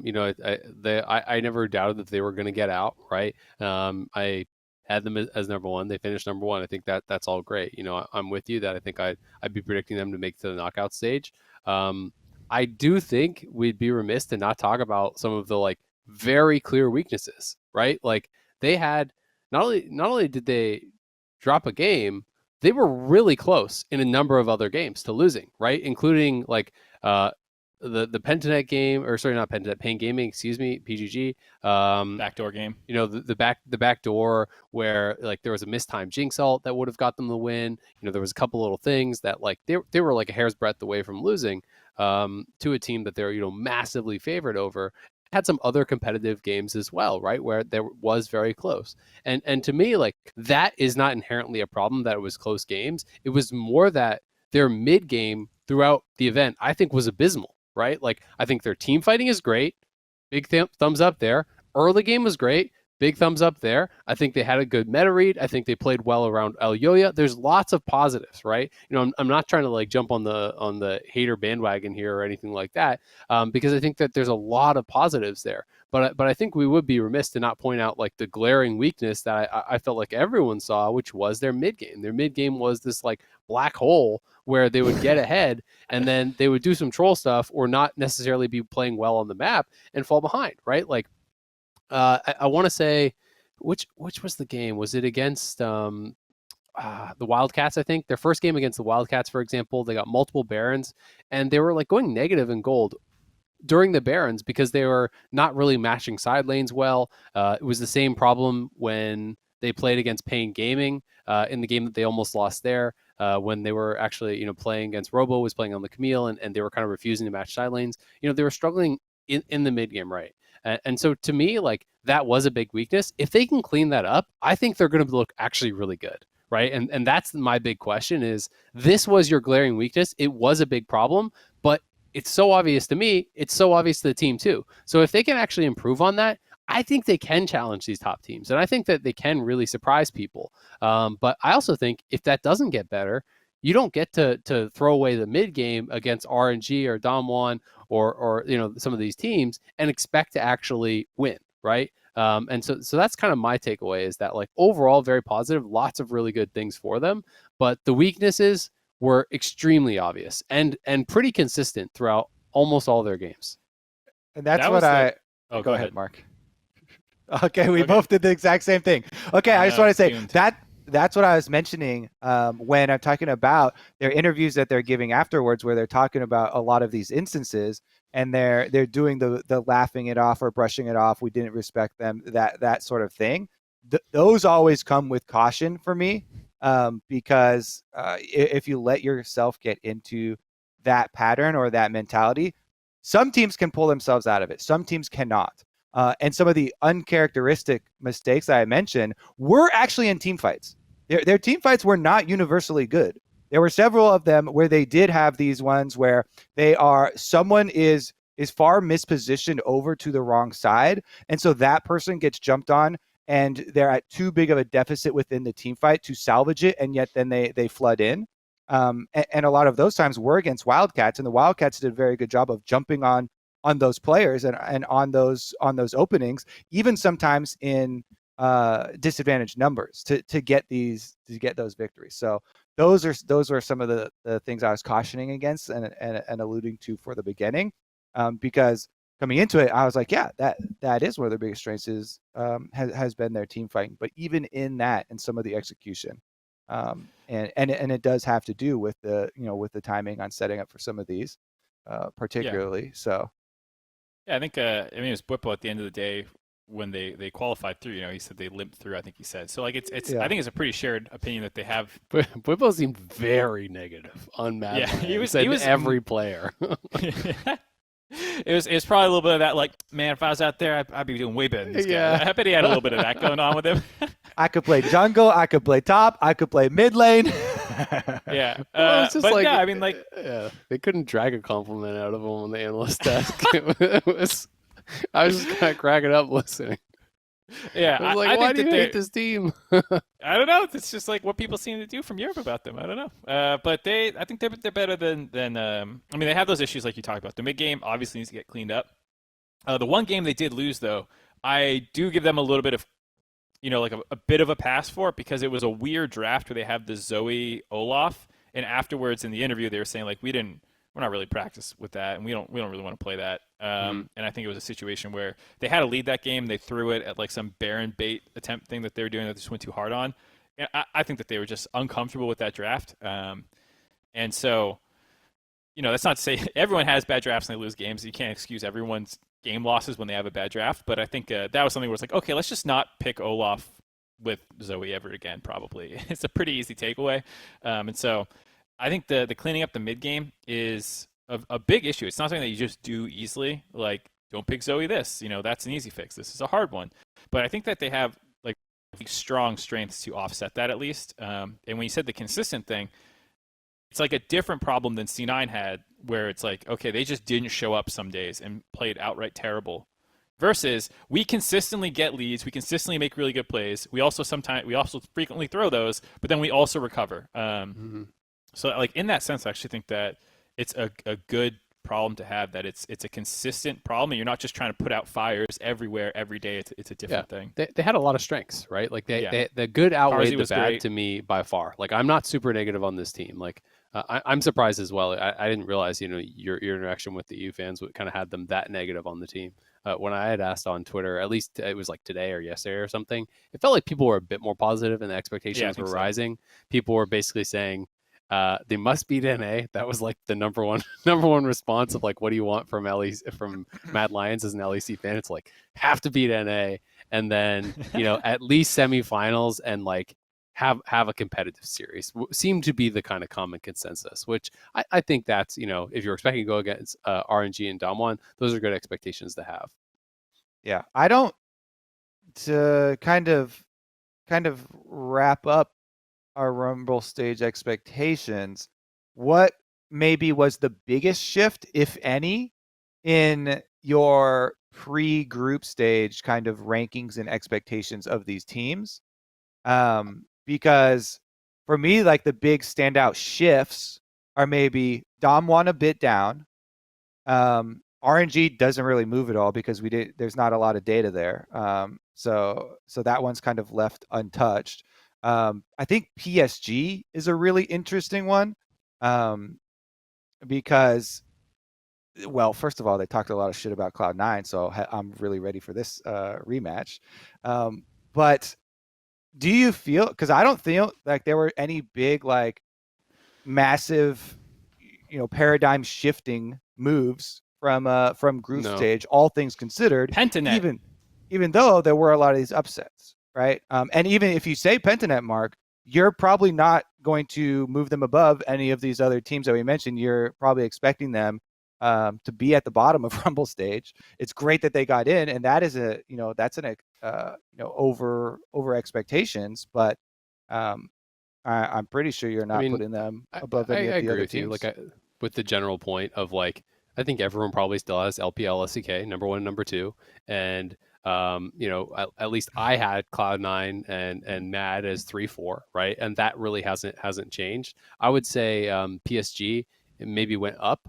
never doubted that they were going to get out, right? I had them as number one. They finished number one. I think that's all great. I'm with you that I think I'd be predicting them to make it to the knockout stage. I do think we'd be remiss to not talk about some of the like very clear weaknesses, right? Like they had not only did they drop a game, they were really close in a number of other games to losing, right? Including like the Pentanet game, or sorry, not Pentanet, Pain Gaming, excuse me, PGG. Backdoor game. The back door where like there was a mistimed Jinx ult that would have got them the win. There was a couple little things that like they were like a hair's breadth away from losing to a team that they're massively favored over. Had some other competitive games as well, right, where there was very close. And to me, like that is not inherently a problem that it was close games. It was more that their mid game throughout the event, I think, was abysmal, right? Like I think their team fighting is great. Big thumbs up there. Early game was great. Big thumbs up there. I think they had a good meta read. I think they played well around El Yoya. There's lots of positives, right? I'm not trying to like jump on the hater bandwagon here or anything like that, because I think that there's a lot of positives there. But I think we would be remiss to not point out like the glaring weakness that I felt like everyone saw, which was their mid game. Their mid game was this like black hole where they would get ahead and then they would do some troll stuff or not necessarily be playing well on the map and fall behind, right? Like I want to say, which was the game? Was it against the Wildcats? I think their first game against the Wildcats, for example, they got multiple Barons and they were like going negative in gold during the Barons because they were not really matching side lanes well. It was the same problem when they played against Pain Gaming in the game that they almost lost there, when they were actually playing against Robo, was playing on the Camille, and they were kind of refusing to match side lanes. They were struggling in the mid game, right? And so to me, like that was a big weakness. If they can clean that up, I think they're going to look actually really good, right? And that's my big question is, this was your glaring weakness. It was a big problem, but it's so obvious to me. It's so obvious to the team too. So if they can actually improve on that, I think they can challenge these top teams. And I think that they can really surprise people. But I also think if that doesn't get better, you don't get to throw away the mid game against RNG or Damwon or some of these teams and expect to actually win, right? And so that's kind of my takeaway, is that like overall very positive, lots of really good things for them, but the weaknesses were extremely obvious and pretty consistent throughout almost all their games. And that's what I. Oh, go ahead, Mark. Okay, we both did the exact same thing. Okay, I just want to say that's what I was mentioning when I'm talking about their interviews that they're giving afterwards, where they're talking about a lot of these instances, and they're doing the laughing it off or brushing it off. We didn't respect them, that sort of thing. Those always come with caution for me, because if you let yourself get into that pattern or that mentality, some teams can pull themselves out of it. Some teams cannot. And some of the uncharacteristic mistakes that I mentioned were actually in team fights. Their team fights were not universally good. There were several of them where they did have these ones where someone is far mispositioned over to the wrong side, and so that person gets jumped on, and they're at too big of a deficit within the team fight to salvage it, and yet then they flood in. And a lot of those times were against Wildcats, and the Wildcats did a very good job of jumping on those players and on those openings, even sometimes in disadvantaged numbers to get those victories. So those were some of the things I was cautioning against and alluding to for the beginning, because coming into it, I was like, yeah, that is one of their biggest strengths has been their team fighting. But even in that, and some of the execution, and it does have to do with the timing on setting up for some of these, particularly. Yeah. So. Yeah, I think it was Bwipo at the end of the day when they qualified through. He said they limped through. I think he said so. Like it's I think it's a pretty shared opinion that they have. Bwipo seemed very negative on Mad. Yeah, he was every player. It was probably a little bit of that. Like, man, if I was out there, I'd be doing way better than this guy. I bet he had a little bit of that going on with him. I could play jungle. I could play top. I could play mid lane. Yeah, it's just but like, yeah, I mean, like, they couldn't drag a compliment out of him on the analyst desk. I was just kind of cracking up listening. Yeah, I was like, why do you hate this team? I don't know. It's just like what people seem to do from Europe about them. I don't know. But I think they're better than. I mean, they have those issues like you talked about. The mid game obviously needs to get cleaned up. The one game they did lose, though, I do give them a little bit of, like a bit of a pass for it, because it was a weird draft where they have the Zoe Olaf, and afterwards in the interview they were saying like we're not really practiced with that, and we don't really want to play that. And I think it was a situation where they had to lead that game. They threw it at like some Baron bait attempt thing that they were doing that they just went too hard on. And I think that they were just uncomfortable with that draft. And so, that's not to say everyone has bad drafts and they lose games. You can't excuse everyone's game losses when they have a bad draft. But I think that was something where it's like, okay, let's just not pick Olaf with Zoe ever again, probably. It's a pretty easy takeaway. And so I think the cleaning up the mid game is a big issue. It's not something that you just do easily. Like, don't pick Zoe this. That's an easy fix. This is a hard one. But I think that they have like strong strengths to offset that at least. And when you said the consistent thing, it's like a different problem than C9 had, where it's like, okay, they just didn't show up some days and played outright terrible. Versus, we consistently get leads, we consistently make really good plays. We also frequently throw those, but then we also recover. So, like, in that sense, I actually think that it's a good problem to have, that it's a consistent problem, and you're not just trying to put out fires everywhere every day. It's a different thing. They had a lot of strengths, right? Like the good outweighed the bad great to me by far. Like, I'm not super negative on this team. Like, I'm surprised as well. I didn't realize, your interaction with the EU fans kind of had them that negative on the team. When I had asked on Twitter, at least it was like today or yesterday or something, it felt like people were a bit more positive and the expectations were rising. People were basically saying, they must beat NA. That was like the number one response of like, what do you want from Mad Lions as an LEC fan? It's like, have to beat NA, and then at least semifinals, and like have a competitive series seemed to be the kind of common consensus, which I think that's, if you're expecting to go against RNG and Damwon, those are good expectations to have. Yeah, I don't, to kind of wrap up our Rumble Stage expectations, what maybe was the biggest shift, if any, in your pre-group stage kind of rankings and expectations of these teams? Because for me, like the big standout shifts are maybe Damwon a bit down. RNG doesn't really move at all because there's not a lot of data there. So that one's kind of left untouched. I think PSG is a really interesting one. Because, well, first of all, they talked a lot of shit about Cloud9, so I'm really ready for this rematch. But do you feel, because I don't feel like there were any big, like, massive, paradigm shifting moves from group stage, all things considered. Pentanet. Even though there were a lot of these upsets, right? And even if you say Pentanet, Mark, you're probably not going to move them above any of these other teams that we mentioned. You're probably expecting them to be at the bottom of Rumble Stage. It's great that they got in, and that is that's an over expectations, but I'm pretty sure you're not putting them above any of the other teams. I agree with you. Like with the general point of, like, I think everyone probably still has LPL, SEK, number 1 and number 2. And, at least I had Cloud9 and Mad as 3-4, right? And that really hasn't changed. I would say PSG maybe went up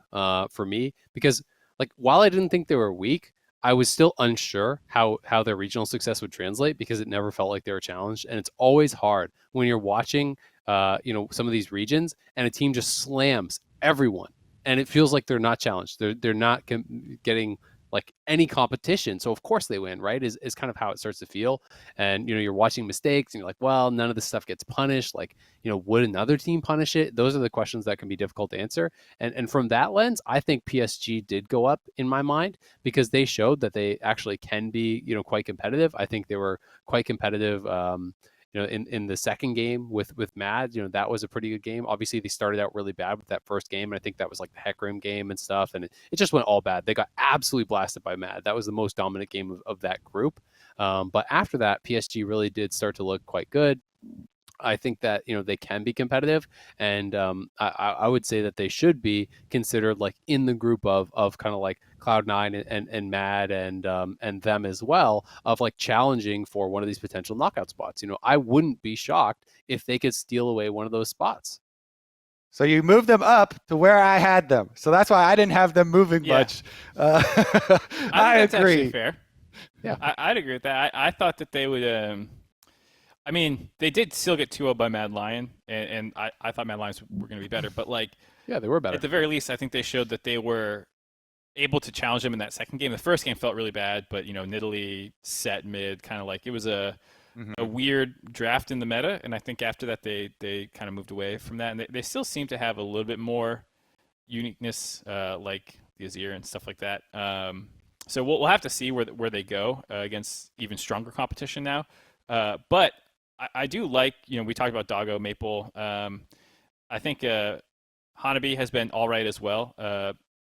for me because, like, while I didn't think they were weak, I was still unsure how their regional success would translate because it never felt like they were challenged. And it's always hard when you're watching, some of these regions and a team just slams everyone and it feels like they're not challenged. They're not getting like any competition. So of course they win, right? Is kind of how it starts to feel. And, you're watching mistakes and you're like, well, none of this stuff gets punished. Like, would another team punish it? Those are the questions that can be difficult to answer. And from that lens, I think PSG did go up in my mind because they showed that they actually can be, quite competitive. I think they were quite competitive, in the second game with Mad. That was a pretty good game. Obviously, they started out really bad with that first game, and I think that was like the Heckrim game and stuff, and it just went all bad. They got absolutely blasted by Mad. That was the most dominant game of that group. But after that, PSG really did start to look quite good. I think that they can be competitive, and I would say that they should be considered like in the group of kind of like Cloud9 and Mad and them as well, of like challenging for one of these potential knockout spots. I wouldn't be shocked if they could steal away one of those spots. So you moved them up to where I had them. So that's why I didn't have them moving much. I think that's agree. Actually fair. Yeah, I'd agree with that. I thought that they would. I mean, they did still get 2-0 by Mad Lion, and I thought Mad Lions were going to be better. But, like, yeah, they were better. At the very least, I think they showed that they were able to challenge them in that second game. The first game felt really bad, but, Nidalee set mid, kind of like it was a weird draft in the meta. And I think after that, they kind of moved away from that. And they still seem to have a little bit more uniqueness, like the Azir and stuff like that. So we'll have to see where they go against even stronger competition now. But I do like, we talked about Doggo, Maple. I think Hanabi has been all right as well,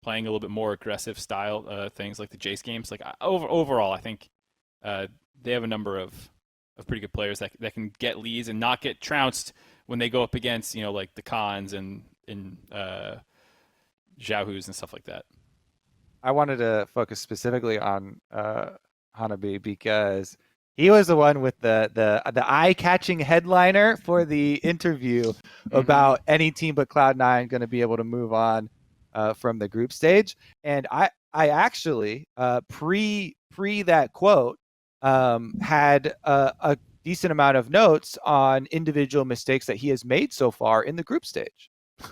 playing a little bit more aggressive style things like the Jace games. Like overall, I think they have a number of pretty good players that can get leads and not get trounced when they go up against, like the Khans and Xiaohus and stuff like that. I wanted to focus specifically on Hanabi because he was the one with the eye-catching headliner for the interview about any team but Cloud9 going to be able to move on from the group stage. And I actually pre that quote had a decent amount of notes on individual mistakes that he has made so far in the group stage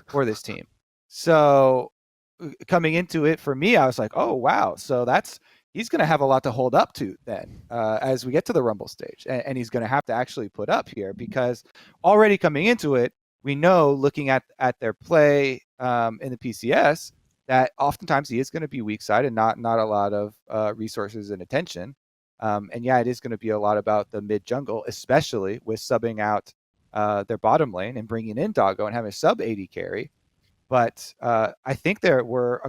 for this team. So coming into it for me, I was like, oh wow, so he's going to have a lot to hold up to then as we get to the Rumble stage. And he's going to have to actually put up here because already coming into it, we know looking at their play in the PCS that oftentimes he is going to be weak side and not a lot of resources and attention. And yeah, it is going to be a lot about the mid jungle, especially with subbing out their bottom lane and bringing in Doggo and having a sub 80 carry. But I think there were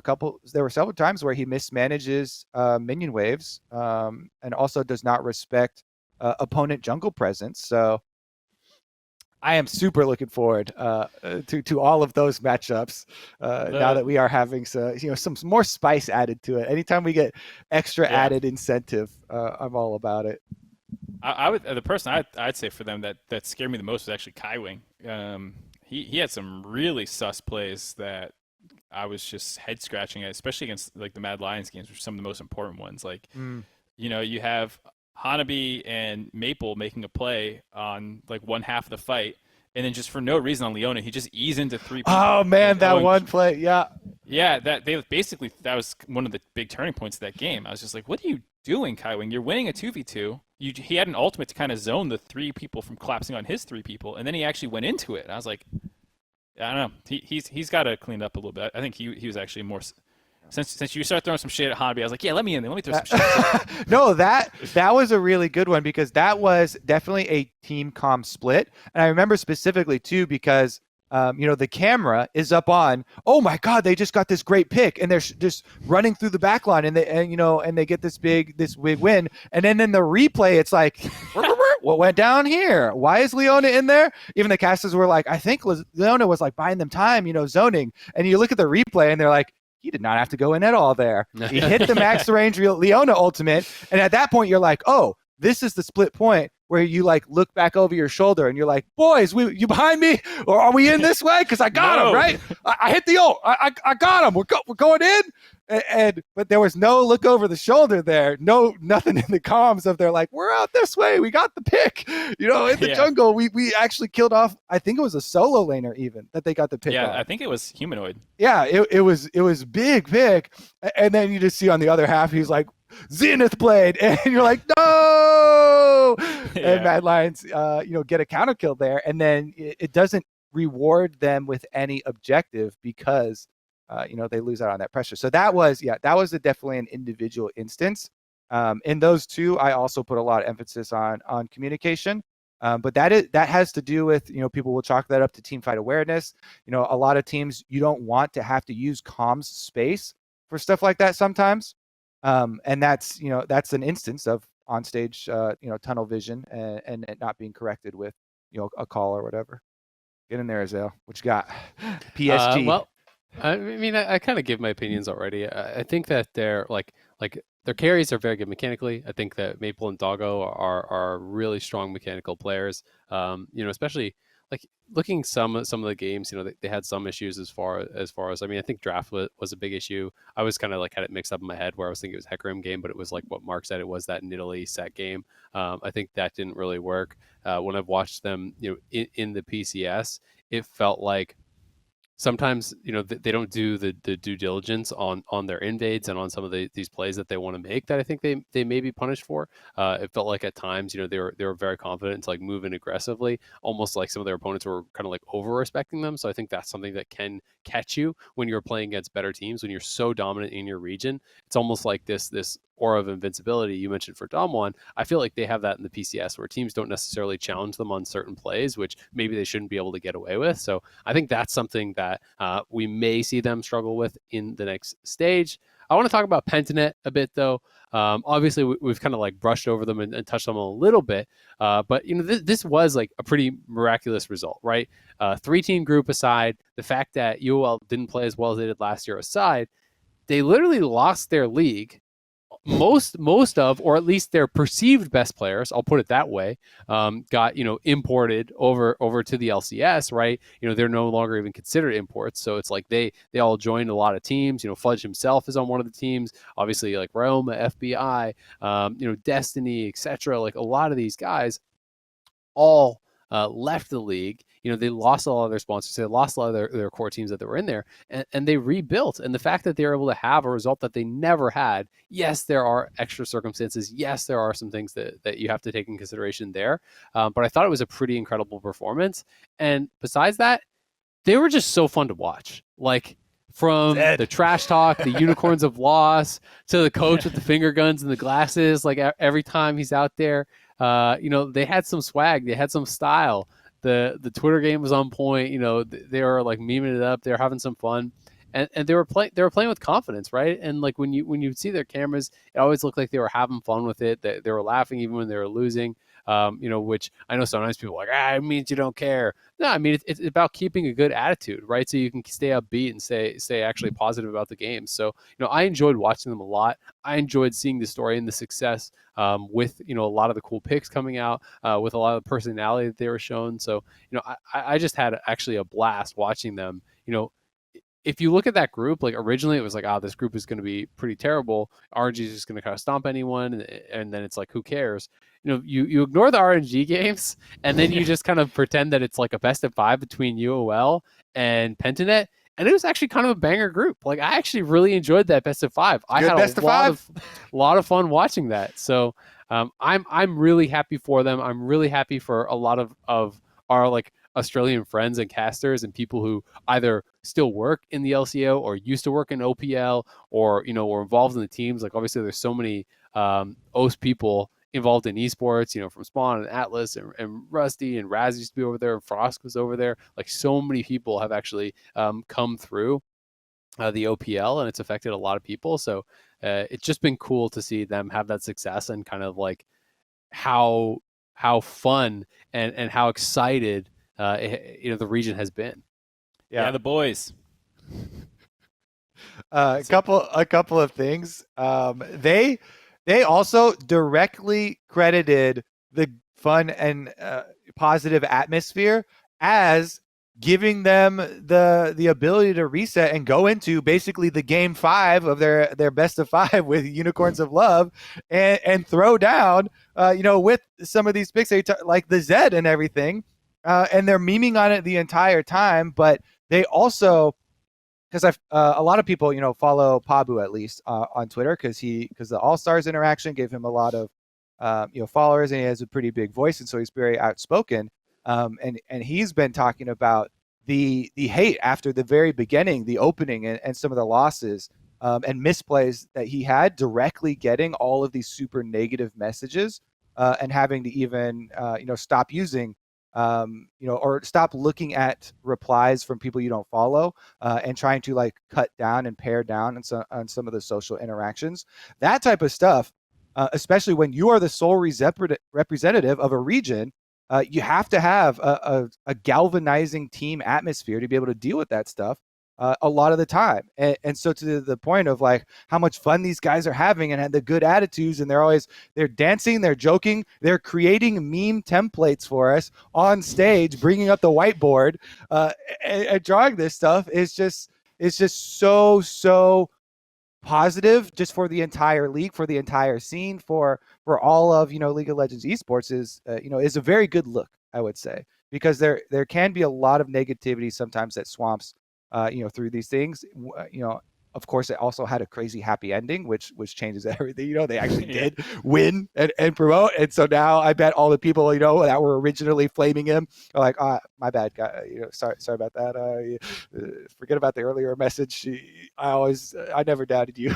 several times where he mismanages minion waves and also does not respect opponent jungle presence. So I am super looking forward to all of those matchups now that we are having some more spice added to it. Anytime we get extra added incentive, I'm all about it. I would the person I'd say for them that scared me the most was actually Kaiwing. He had some really sus plays that I was just head scratching at, especially against like the Mad Lions games, which are some of the most important ones. Like, you have Hanabi and Maple making a play on like one half of the fight, and then just for no reason on Leona, he just eased into 3 people. Oh man, that one play, yeah. Yeah, that was one of the big turning points of that game. I was just like, what are you doing, Kaiwing? You're winning a 2v2. He had an ultimate to kind of zone the 3 people from collapsing on his 3 people, and then he actually went into it. And I was like, I don't know. He's got to clean it up a little bit. I think he was actually more. Since you start throwing some shit at Hanabi, I was like, yeah, let me in there. Let me throw some shit. No, that was a really good one because that was definitely a team comm split. And I remember specifically, too, because, the camera is up on, oh, my God, they just got this great pick. And they're just running through the back line and they get this big win. And then in the replay, it's like, what went down here? Why is Leona in there? Even the casters were like, I think Leona was like buying them time, zoning. And you look at the replay and they're like, he did not have to go in at all there. He hit the max range Leona ultimate. And at that point, you're like, oh, this is the split point where you like look back over your shoulder and you're like, boys, you behind me? Or are we in this way? Because I got him, right? I hit the ult. I got him. We're going in. But there was no look over the shoulder there. Nothing in the comms of they're like, we're out this way. We got the pick. In the jungle, we actually killed off, I think it was a solo laner even that they got the pick Yeah, off. I think it was Humanoid. Yeah, it was big pick. And then you just see on the other half, he's like, Zenith played. And you're like, no! Yeah. And Mad Lions, get a counter kill there. And then it doesn't reward them with any objective because they lose out on that pressure. So that was definitely an individual instance. In those two, I also put a lot of emphasis on communication. But that has to do with, people will chalk that up to team fight awareness. A lot of teams, you don't want to have to use comms space for stuff like that sometimes. And that's an instance of on stage, tunnel vision and it not being corrected with, a call or whatever. Get in there, Azael. What you got? PSG. Well, I mean, I kind of give my opinions already. I think that they're like their carries are very good mechanically. I think that Maple and Doggo are really strong mechanical players. Especially like looking some of the games, they had some issues as far as I mean, I think draft was a big issue. I was kind of like had it mixed up in my head where I was thinking it was Hecarim game, but it was like what Mark said, it was that Nidalee set game. I think that didn't really work. When I've watched them, in the PCS, it felt like sometimes they don't do the due diligence on their invades and on some of these plays that they want to make that I think they may be punished for. It felt like at times they were very confident to like move in aggressively, almost like some of their opponents were kind of like over respecting them. So I think that's something that can catch you when you're playing against better teams, when you're so dominant in your region. It's almost like this aura of invincibility you mentioned for Damwon. I feel like they have that in the PCS where teams don't necessarily challenge them on certain plays, which maybe they shouldn't be able to get away with. So I think that's something that we may see them struggle with in the next stage. I want to talk about Pentanet a bit, though. Obviously, we've kind of like brushed over them and touched on them a little bit. But this was like a pretty miraculous result, right? 3-team group aside, the fact that UOL didn't play as well as they did last year aside, they literally lost their league. Most of, or at least their perceived best players, I'll put it that way, got imported over to the LCS, right? They're no longer even considered imports, so it's like they all joined a lot of teams. Fudge himself is on one of the teams, obviously like Roma, FBI, Destiny, etc. Like a lot of these guys all left the league. They lost a lot of their sponsors. They lost a lot of their core teams that were in there, and they rebuilt. And the fact that they're able to have a result that they never had, yes, there are extra circumstances. Yes, there are some things that you have to take in consideration there. But I thought it was a pretty incredible performance. And besides that, they were just so fun to watch. Like from the trash talk, the unicorns of loss, to the coach with the finger guns and the glasses. Like every time he's out there, they had some swag. They had some style. The Twitter game was on point. They were like memeing it up. They were having some fun, and they were playing with confidence, right? And like when you see their cameras, it always looked like they were having fun with it. They were laughing even when they were losing. which I know sometimes people are like, it means you don't care. No, I mean, it's about keeping a good attitude, right? So you can stay upbeat and stay actually positive about the game. So, I enjoyed watching them a lot. I enjoyed seeing the story and the success with, a lot of the cool picks coming out, with a lot of the personality that they were shown. So, I just had actually a blast watching them. If you look at that group, like originally it was like, this group is going to be pretty terrible. RNG is just going to kind of stomp anyone. And then it's like, who cares? You ignore the RNG games and then you just kind of pretend that it's like a best of 5 between UOL and Pentanet. And it was actually kind of a banger group. Like I actually really enjoyed that best of 5. I had a lot of fun watching that. So I'm really happy for them. I'm really happy for a lot of our like Australian friends and casters and people who either still work in the LCO or used to work in OPL or were involved in the teams. Like obviously there's so many OS people involved in esports, from Spawn and Atlas and Rusty and Raz used to be over there and Frost was over there. Like so many people have actually come through the OPL and it's affected a lot of people. So it's just been cool to see them have that success and kind of like how fun and how excited the region has been. Yeah, the boys. A couple of things. They also directly credited the fun and positive atmosphere as giving them the ability to reset and go into basically the game 5 of their best of 5 with Unicorns of Love and throw down with some of these picks like the Zed and everything. And they're memeing on it the entire time, but they also, because a lot of people follow Pabu at least on Twitter because the All Stars interaction gave him a lot of followers and he has a pretty big voice and so he's very outspoken. And he's been talking about the hate after the very beginning, the opening and some of the losses and misplays that he had directly getting all of these super negative messages and having to even stop using or stop looking at replies from people you don't follow and trying to like cut down and pare down on some of the social interactions. That type of stuff, especially when you are the sole representative of a region, you have to have a galvanizing team atmosphere to be able to deal with that stuff a lot of the time. And so to the point of like how much fun these guys are having and the good attitudes, and they're dancing, they're joking, they're creating meme templates for us on stage, bringing up the whiteboard and drawing this stuff is just so positive just for the entire league, for the entire scene, for all of League of Legends esports is a very good look, I would say, because there can be a lot of negativity sometimes that swamps through these things. Of course, it also had a crazy happy ending, which changes everything. They actually did win and promote, and so now I bet all the people that were originally flaming him are like, my bad, guy. Sorry about that. Forget about the earlier message. I never doubted you.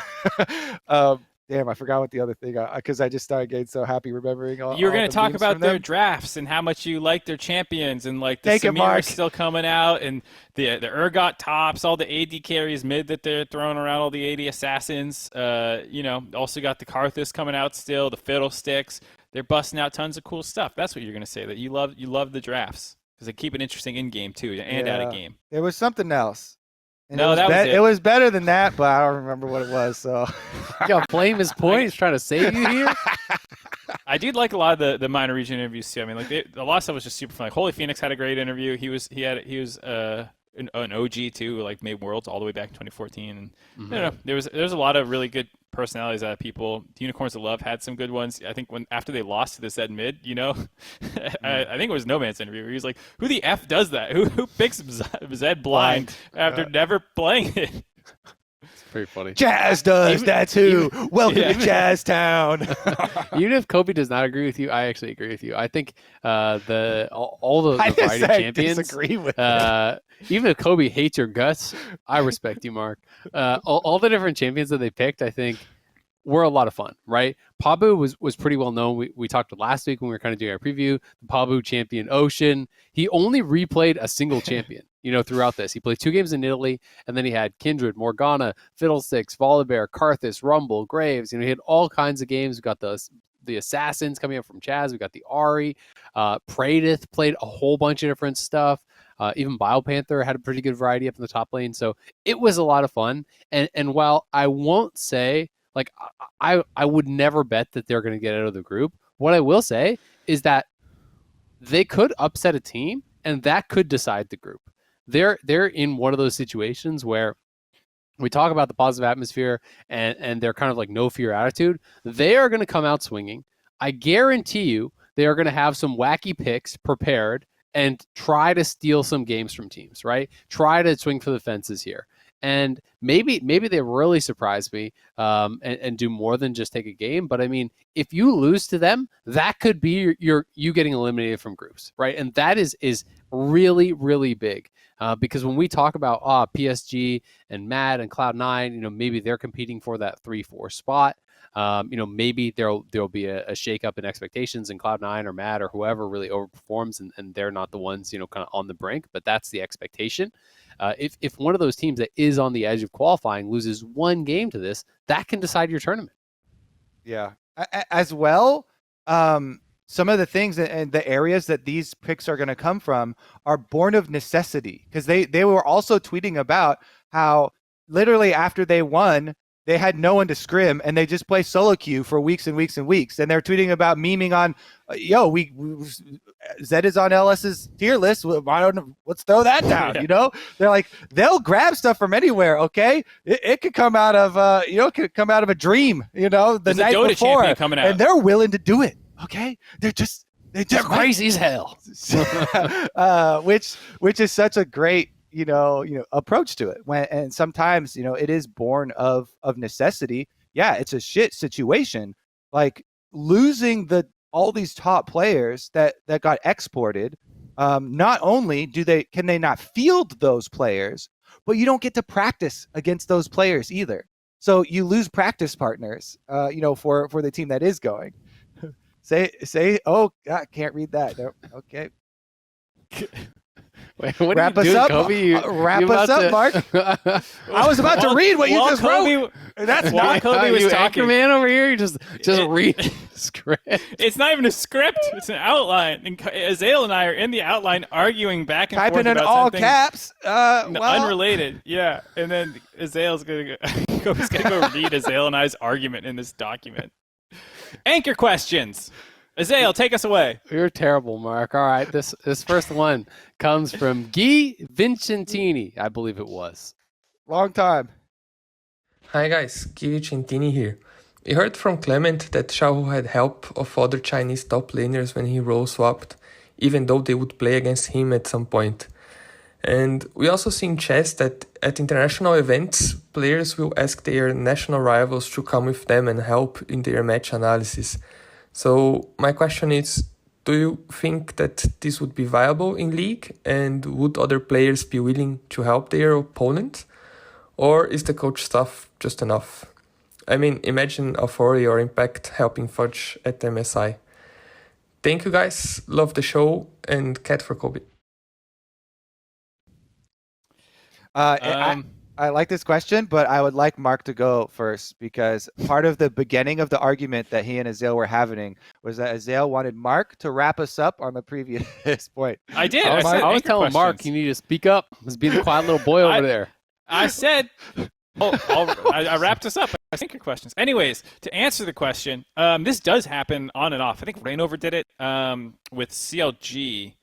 Damn, I forgot what the other thing, because I just started getting so happy remembering all. You were going to talk about their drafts and how much you like their champions and like the Samir still coming out and the Urgot tops, all the AD carries mid that they're throwing around, all the AD assassins. Also got the Karthus coming out still, the Fiddlesticks. They're busting out tons of cool stuff. That's what you're going to say, that you love the drafts because they keep it interesting in game too and out of game. There was something else. And no, it was better than that, but I don't remember what it was. So, blame his point. He's trying to save you here. I did like a lot of the minor region interviews too. I mean, like a lot of stuff was just super fun. Like Holy Phoenix had a great interview. He was an OG too, like made Worlds all the way back in 2014. And I don't know, there's a lot of really good personalities out of people. The Unicorns of Love had some good ones. I think after they lost to the Zed mid, I think it was No Man's interview where he was like, "Who the f does that? Who picks Zed blind after never playing it?" It's pretty funny. Jazz does that too. Welcome to Jazz Town. Even if Kobe does not agree with you, I actually agree with you. I think all the variety of champions disagree with even if Kobe hates your guts, I respect you, Mark. All the different champions that they picked, I think, were a lot of fun, right? Pabu was pretty well known. We talked last week when we were kind of doing our preview. The Pabu champion Ocean. He only replayed a single champion, throughout this. He played 2 games in Italy, and then he had Kindred, Morgana, Fiddlesticks, Volibear, Karthus, Rumble, Graves. He had all kinds of games. We got the the assassins coming up from Chaz. We got the Ari. Pradith played a whole bunch of different stuff. Even BioPanther had a pretty good variety up in the top lane. So it was a lot of fun. And while I won't say, like, I would never bet that they're going to get out of the group, what I will say is that they could upset a team, and that could decide the group. They're in one of those situations where we talk about the positive atmosphere and their kind of like no fear attitude. They are going to come out swinging. I guarantee you they are going to have some wacky picks prepared and try to steal some games from teams, right? Try to swing for the fences here. And maybe they really surprise me and do more than just take a game. But I mean, if you lose to them, that could be you getting eliminated from groups, right? And that is really, really big. Because when we talk about PSG and Mad and Cloud9, maybe they're competing for that 3-4 spot. Maybe there'll be a shakeup in expectations, and Cloud9 or Mad or whoever really overperforms, and they're not the ones kind of on the brink. But that's the expectation. If one of those teams that is on the edge of qualifying loses one game to this, that can decide your tournament. Yeah, as well. Some of the things and the areas that these picks are going to come from are born of necessity, because they were also tweeting about how literally after they won, they had no one to scrim and they just play solo queue for weeks and weeks and weeks. And they're tweeting about memeing on, Zed is on LS's tier list. I don't know. Let's throw that down. Yeah. They're like, they'll grab stuff from anywhere. Okay. It could come out of, it could come out of a dream, the There's night a Dota before, champion coming out. and they're willing to do it. Okay. They're crazy as hell. Which is such a great, approach to it. And sometimes, it is born of necessity. Yeah, it's a shit situation. Like losing all these top players that got exported. Not only can they not field those players, but you don't get to practice against those players either. So you lose practice partners, for the team that is going. Say, oh God, can't read that. No, okay. Wait, what wrap are you us doing, up, Kobe? wrap us up, Mark. I was about to read what you just wrote. That's not Kobe was talking. Man over here, you just read script. It's not even a script; it's an outline. And Azael and I are in the outline arguing back and typing forth in about all something caps. Unrelated. Yeah, and then Azael's gonna go read Azael and I's argument in this document. Anchor questions. Azael, take us away. You're terrible, Mark. All right, this first one comes from Guih Vicentini, I believe it was. Long time. Hi guys, Guih Vicentini here. We heard from Clement that Xiaohu had help of other Chinese top laners when he role swapped, even though they would play against him at some point. And we also see in chess that at international events, players will ask their national rivals to come with them and help in their match analysis. So my question is, do you think that this would be viable in League, and would other players be willing to help their opponent? Or is the coach stuff just enough? I mean, imagine Alfori or Impact helping Fudge at MSI. Thank you guys, love the show, and cat for Kobe. I like this question, but I would like Mark to go first, because part of the beginning of the argument that he and Azael were having was that Azael wanted Mark to wrap us up on the previous point. I did. I was telling Mark, you need to speak up. Let's be the quiet little boy over there. I said, I wrapped us up. I think your questions. Anyways, to answer the question, this does happen on and off. I think Rainover did it with CLG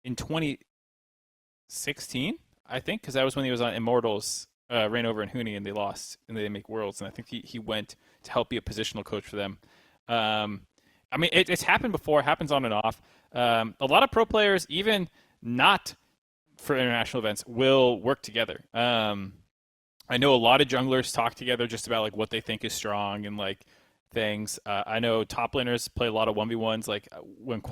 in 2016. I think, because that was when he was on Immortals, Rainover and Huni, and they lost, and they didn't make Worlds, and I think he went to help be a positional coach for them. I mean, it's happened before, happens on and off. A lot of pro players, even not for international events, will work together. I know a lot of junglers talk together just about like what they think is strong and like things. I know top laners play a lot of 1v1s. Like when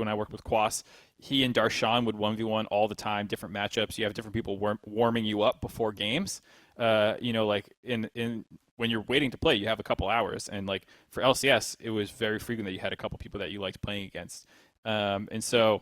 I worked with Quas, he and Darshan would 1v1 all the time, different matchups. You have different people warming you up before games. Like in when you're waiting to play, you have a couple hours. And like for LCS, it was very frequent that you had a couple people that you liked playing against. And so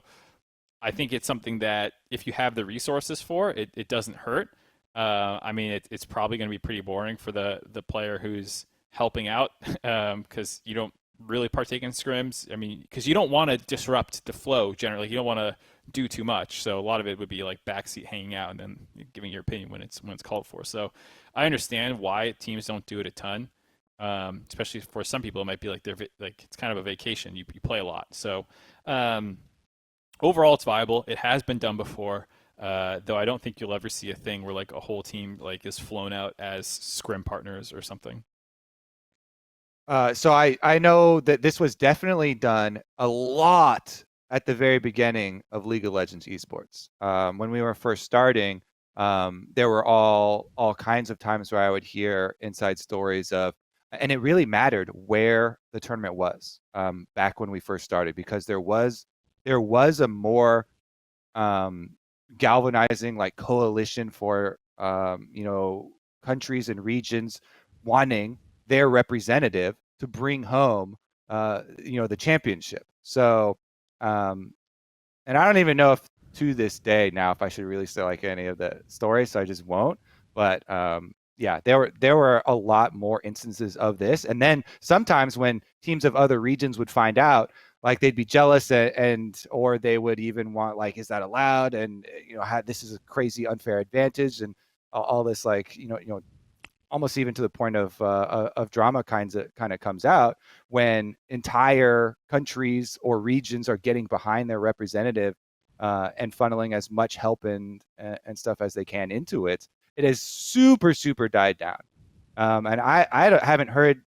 I think it's something that if you have the resources for, it doesn't hurt. I mean, it's probably going to be pretty boring for the player who's helping out because you don't really partake in scrims. I mean, because you don't want to disrupt the flow generally. You don't want to do too much. So a lot of it would be like backseat hanging out and then giving your opinion when it's called for. So I understand why teams don't do it a ton. Especially for some people, it might be like it's kind of a vacation. You play a lot. So overall, it's viable. It has been done before. Though I don't think you'll ever see a thing where like a whole team like is flown out as scrim partners or something. So I know that this was definitely done a lot at the very beginning of League of Legends esports. When we were first starting, there were all kinds of times where I would hear inside stories of, and it really mattered where the tournament was back when we first started, because there was a more galvanizing like coalition for countries and regions wanting their representative to bring home the championship. So and I don't even know if to this day now if I should really say like any of the stories, so I just won't. But yeah, there were a lot more instances of this. And then sometimes when teams of other regions would find out, like they'd be jealous or they would even want like, is that allowed? And this is a crazy unfair advantage and all this like almost even to the point of drama kind of comes out when entire countries or regions are getting behind their representative and funneling as much help and stuff as they can into it. It has super, super died down. And I haven't heard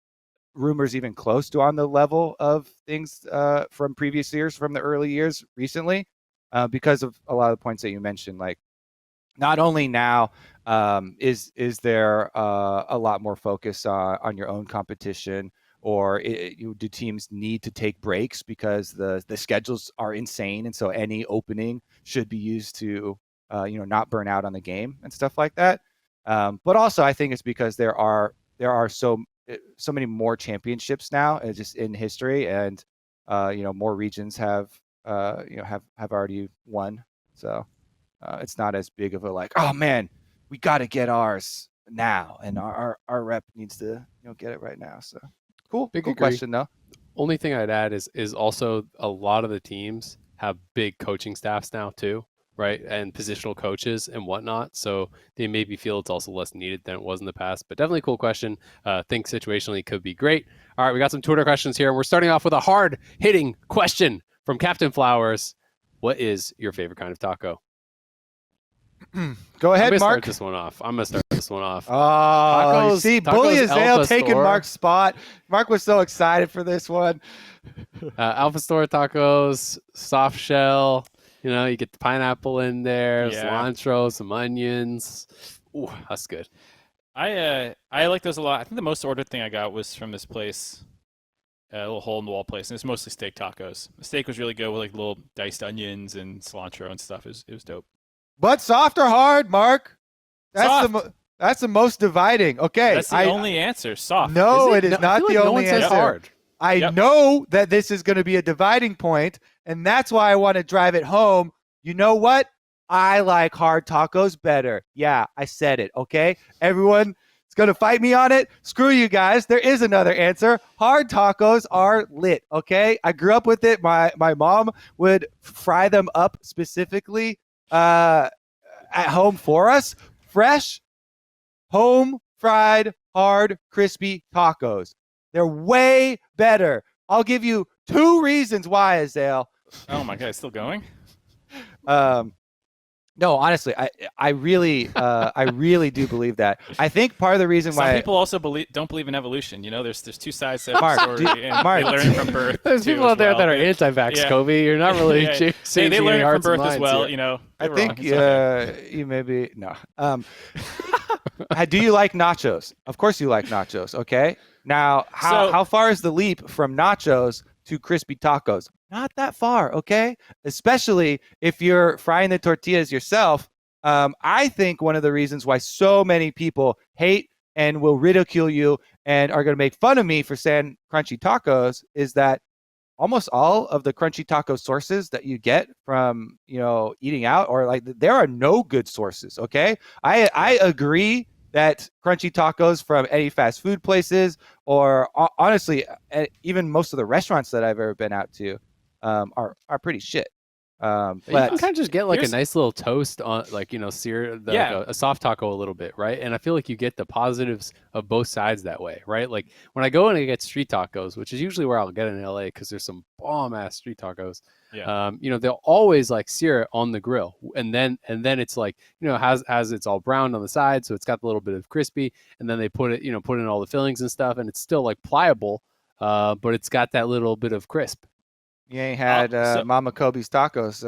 rumors even close to on the level of things from previous years, from the early years recently, because of a lot of the points that you mentioned. Like, not only now is there a lot more focus on your own competition, or do teams need to take breaks because the schedules are insane, and so any opening should be used to not burn out on the game and stuff like that. But also, I think it's because there are so many more championships now, just in history, and more regions have already won. So it's not as big of a like, oh man, we got to get ours now, and our rep needs to get it right now. So cool question though. Only thing I'd add is also a lot of the teams have big coaching staffs now too, right? And positional coaches and whatnot. So they maybe feel it's also less needed than it was in the past. But definitely a cool question. Think situationally could be great. All right, we got some Twitter questions here. And we're starting off with a hard-hitting question from Captain Flowers. What is your favorite kind of taco? Go ahead, I'm Mark. I'm gonna start this one off. Oh, see, Bully Azael taking Mark's spot. Mark was so excited for this one. Alpha Store tacos, soft shell. You get the pineapple in there, cilantro, some onions. Ooh, that's good. I like those a lot. I think the most ordered thing I got was from this place, a little hole in the wall place, and it's mostly steak tacos. The steak was really good with like little diced onions and cilantro and stuff. It was dope. But soft or hard, Mark? Soft. That's the most dividing. Okay. That's the only answer. Soft. No, it is not the only answer. Hard. I know that this is going to be a dividing point, and that's why I want to drive it home. You know what? I like hard tacos better. Yeah, I said it, okay? Everyone is going to fight me on it. Screw you guys. There is another answer. Hard tacos are lit, okay? I grew up with it. My mom would fry them up specifically at home for us. Fresh, home fried, hard, crispy tacos. They're way better. I'll give you 2 reasons why, Azael. Oh my God, it's still going? No, honestly, I really do believe that. I think part of the reason why some people also don't believe in evolution. There's 2 sides to Mark, every story, and Mark, they learn from birth. There's people out there that are anti-vax, Kobe. You're not really saying they learn from birth as well. I think you maybe no. Do you like nachos? Of course you like nachos. Okay. Now, how far is the leap from nachos to crispy tacos? Not that far, okay? Especially if you're frying the tortillas yourself. I think one of the reasons why so many people hate and will ridicule you and are going to make fun of me for saying crunchy tacos is that almost all of the crunchy taco sources that you get from, eating out, or like, there are no good sources, okay? I agree that crunchy tacos from any fast food places, or honestly, even most of the restaurants that I've ever been out to, are pretty shit. You But can kind of just get like a here's- nice little toast on, like, sear Yeah. a soft taco a little bit, right? And I feel like you get the positives of both sides that way, right? Like when I go and I get street tacos, which is usually where I'll get in LA because there's some bomb ass street tacos. Yeah. They'll always like sear it on the grill, and then it's like, has it's all browned on the side, so it's got a little bit of crispy, and then they put in all the fillings and stuff, and it's still like pliable, but it's got that little bit of crisp. you ain't had so- Mama Kobe's tacos.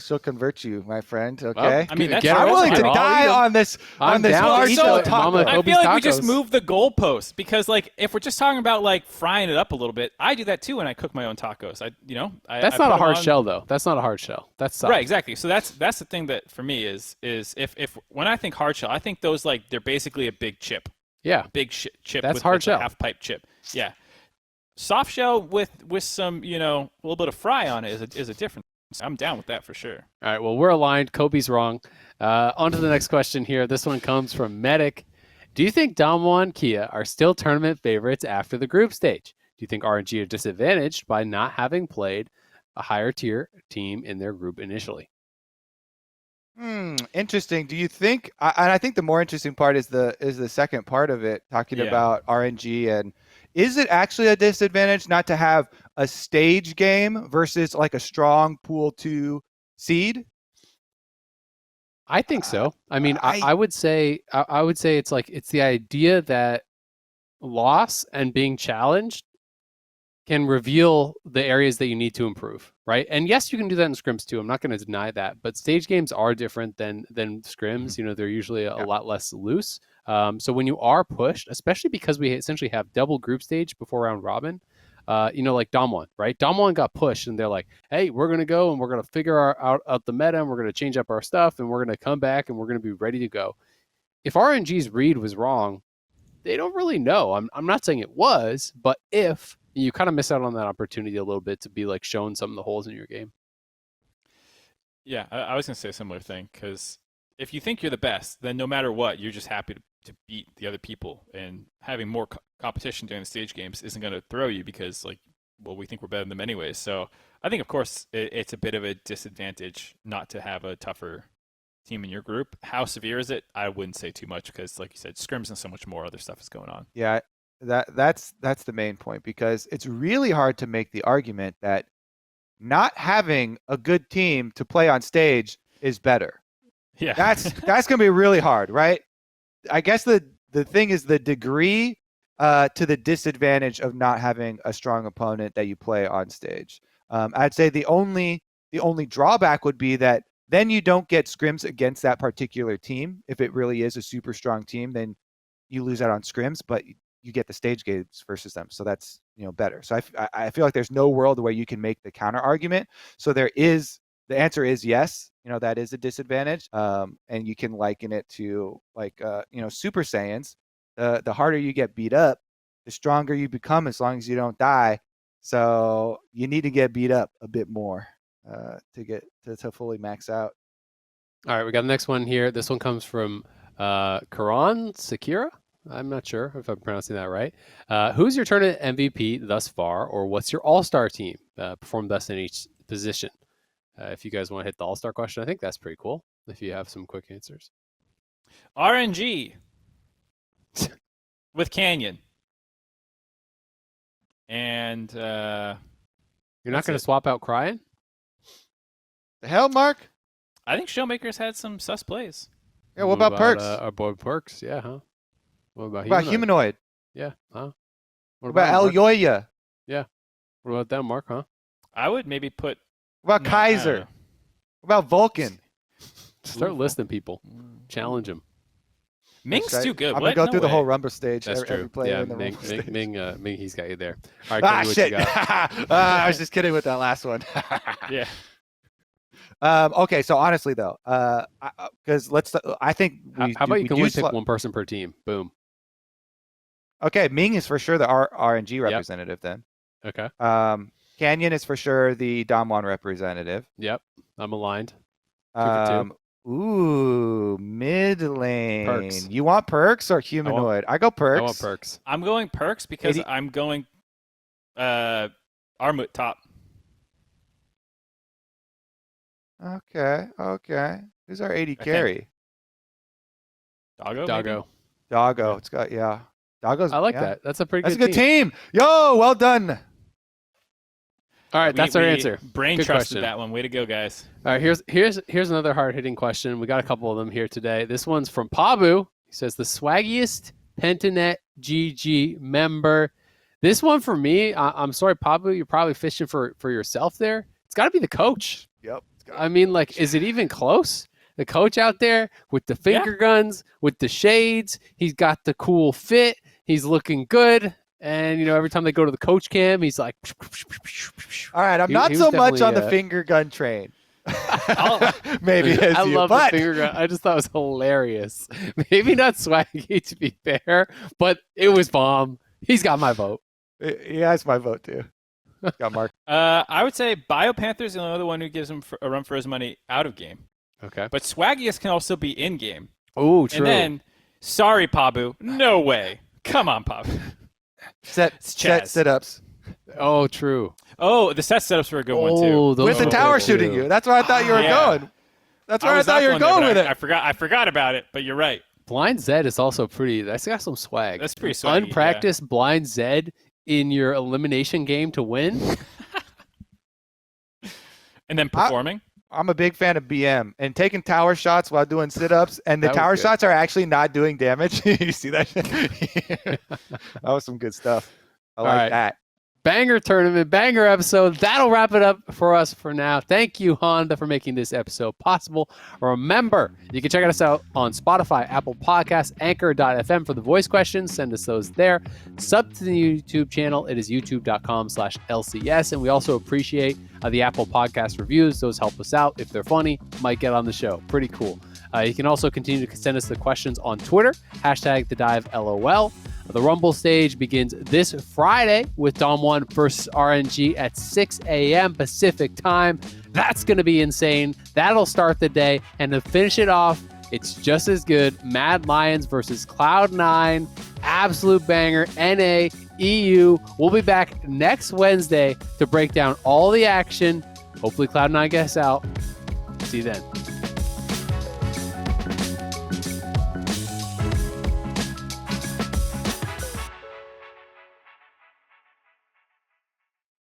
She'll convert you, my friend. Okay. Well, I mean, that's get I'm it willing to I'll die eat 'em. on this I'm down to large eat the taco. Mama I Kobe's feel like we just tacos. moved the goalposts because, like, if we're just talking about like frying it up a little bit, I do that too when I cook my own tacos. That's I not put a hard 'em on- shell though. That's not a hard shell. That's soft. Right, exactly. So that's the thing that for me is if when I think hard shell, I think those like they're basically a big chip, Yeah. big chip. That's with, hard with shell. a half pipe chip. Yeah. Soft shell with some a little bit of fry on it is a difference. I'm down with that for sure. All right. Well, we're aligned. Kobe's wrong. On to the next question here. This one comes from Medic. Do you think Damwon Qiyana are still tournament favorites after the group stage? Do you think RNG are disadvantaged by not having played a higher tier team in their group initially? Interesting. Do you think? And I think the more interesting part is the second part of it, talking Yeah. about RNG, and is it actually a disadvantage not to have a stage game versus like a strong pool 2 seed? I think so. I mean, I- I would say it's the idea that loss and being challenged can reveal the areas that you need to improve, right? And yes, you can do that in scrims too. I'm not going to deny that, but stage games are different than scrims. They're usually a lot less loose. So when you are pushed, especially because we essentially have double group stage before round robin, like Damwon, right? Damwon got pushed, and they're like, "Hey, we're gonna go and we're gonna figure out the meta, and we're gonna change up our stuff, and we're gonna come back, and we're gonna be ready to go." If RNG's read was wrong, they don't really know. I'm not saying it was, but if you kind of miss out on that opportunity a little bit to be like shown some of the holes in your game. Yeah, I was gonna say a similar thing because if you think you're the best, then no matter what, you're just happy to beat the other people, and having more competition during the stage games isn't going to throw you because we think we're better than them anyways. So I think, of course, it's a bit of a disadvantage not to have a tougher team in your group. How severe is it? I wouldn't say too much because, like you said, scrims and so much more other stuff is going on. Yeah, that's the main point, because it's really hard to make the argument that not having a good team to play on stage is better. Yeah, That's going to be really hard, right? I guess the thing is the degree to the disadvantage of not having a strong opponent that you play on stage. I'd say the only drawback would be that then you don't get scrims against that particular team. If it really is a super strong team, then you lose out on scrims, but you get the stage games versus them. So that's better. So I feel like there's no world where you can make the counter argument. So the answer is yes. That is a disadvantage. And you can liken it to Super Saiyans. The harder you get beat up, the stronger you become as long as you don't die. So you need to get beat up a bit more to get to fully max out. All right, we got the next one here. This one comes from Karan Sequeira. I'm not sure if I'm pronouncing that right. Who's your tournament MVP thus far, or what's your all-star team performed best in each position? If you guys want to hit the all-star question, I think that's pretty cool if you have some quick answers. RNG with Canyon. And You're not That's going to it. swap out Crying? The hell, Mark? I think Showmaker's had some sus plays. Yeah, what about Perks? Our boy Perks, yeah, huh? What about What about Humanoid? Yeah, huh? What about El Mark? Yoya? What about them, Mark, huh? I would maybe put What about No, I don't Kaiser? know. What about Vulcan? Start listing people. Challenge them. Ming's That's right. too good. I'm What? gonna go No through the way. whole Rumble stage. That's every true. player Yeah, in the Rumble stage. Ming, he's got you there. All right, Ah, Cody, what shit. you got? I was just kidding with that last one. Yeah. Okay, so honestly though, because I think we How about you we can do only pick one person per team? Boom. Okay, Ming is for sure the RNG representative then. Okay. Canyon is for sure the Damwon representative. Yep. I'm aligned. 2 for 2. Ooh, mid lane. Perks. You want perks or humanoid? I go perks. I want perks. I'm going perks because I'm going Armut top. Okay. Who's our 80 carry? Doggo. Doggo. It's got Doggo's. I like that. That's a pretty That's good a good team. Yo, well done. All right, that's our answer. Brain Good trusted question. that one. Way to go, guys. All right, here's another hard-hitting question. We got a couple of them here today. This one's from Pabu. He says, the swaggiest Pentanet GG member. This one for me, I'm sorry, Pabu, you're probably fishing for yourself there. It's got to be the coach. Yep. I mean, like, is it even close? The coach out there with the finger guns, with the shades. He's got the cool fit. He's looking good. And, every time they go to the coach cam, he's like... All right, I'm not so much on the finger gun train. Maybe as I you, love but... the finger gun. I just thought it was hilarious. Maybe not Swaggy, to be fair, but it was bomb. He's got my vote. He has my vote, too. Got Mark. I would say BioPanther's the only one who gives him a run for his money out of game. Okay. But Swaggiest can also be in game. Oh, true. And then, sorry, Pabu. No way. Come on, Pabu. Set sit-ups. Oh, true. Oh, the set setups were a good one, too. With the tower shooting you. That's where I thought you were going. That's where I thought you were going with it. I forgot about it, but you're right. Blind Zed is also pretty... That's got some swag. That's pretty swaggy. Unpracticed Blind Zed in your elimination game to win. And then performing. I'm a big fan of BM and taking tower shots while doing sit-ups, and the tower shots are actually not doing damage. You see that? That was some good stuff. I like that. Banger tournament, banger episode. That'll wrap it up for us for now. Thank you, Honda, for making this episode possible. Remember, you can check us out on Spotify, Apple Podcasts, Anchor.fm for the voice questions. Send us those there. Sub to the YouTube channel. It is youtube.com/LCS. And we also appreciate the Apple Podcast reviews. Those help us out. If they're funny, might get on the show. Pretty cool. You can also continue to send us the questions on Twitter, #TheDiveLOL. The Rumble stage begins this Friday with Damwon versus RNG at 6 a.m. Pacific time. That's going to be insane. That'll start the day. And to finish it off, it's just as good. Mad Lions versus Cloud9. Absolute banger. NA, EU. We'll be back next Wednesday to break down all the action. Hopefully Cloud9 gets out. See you then.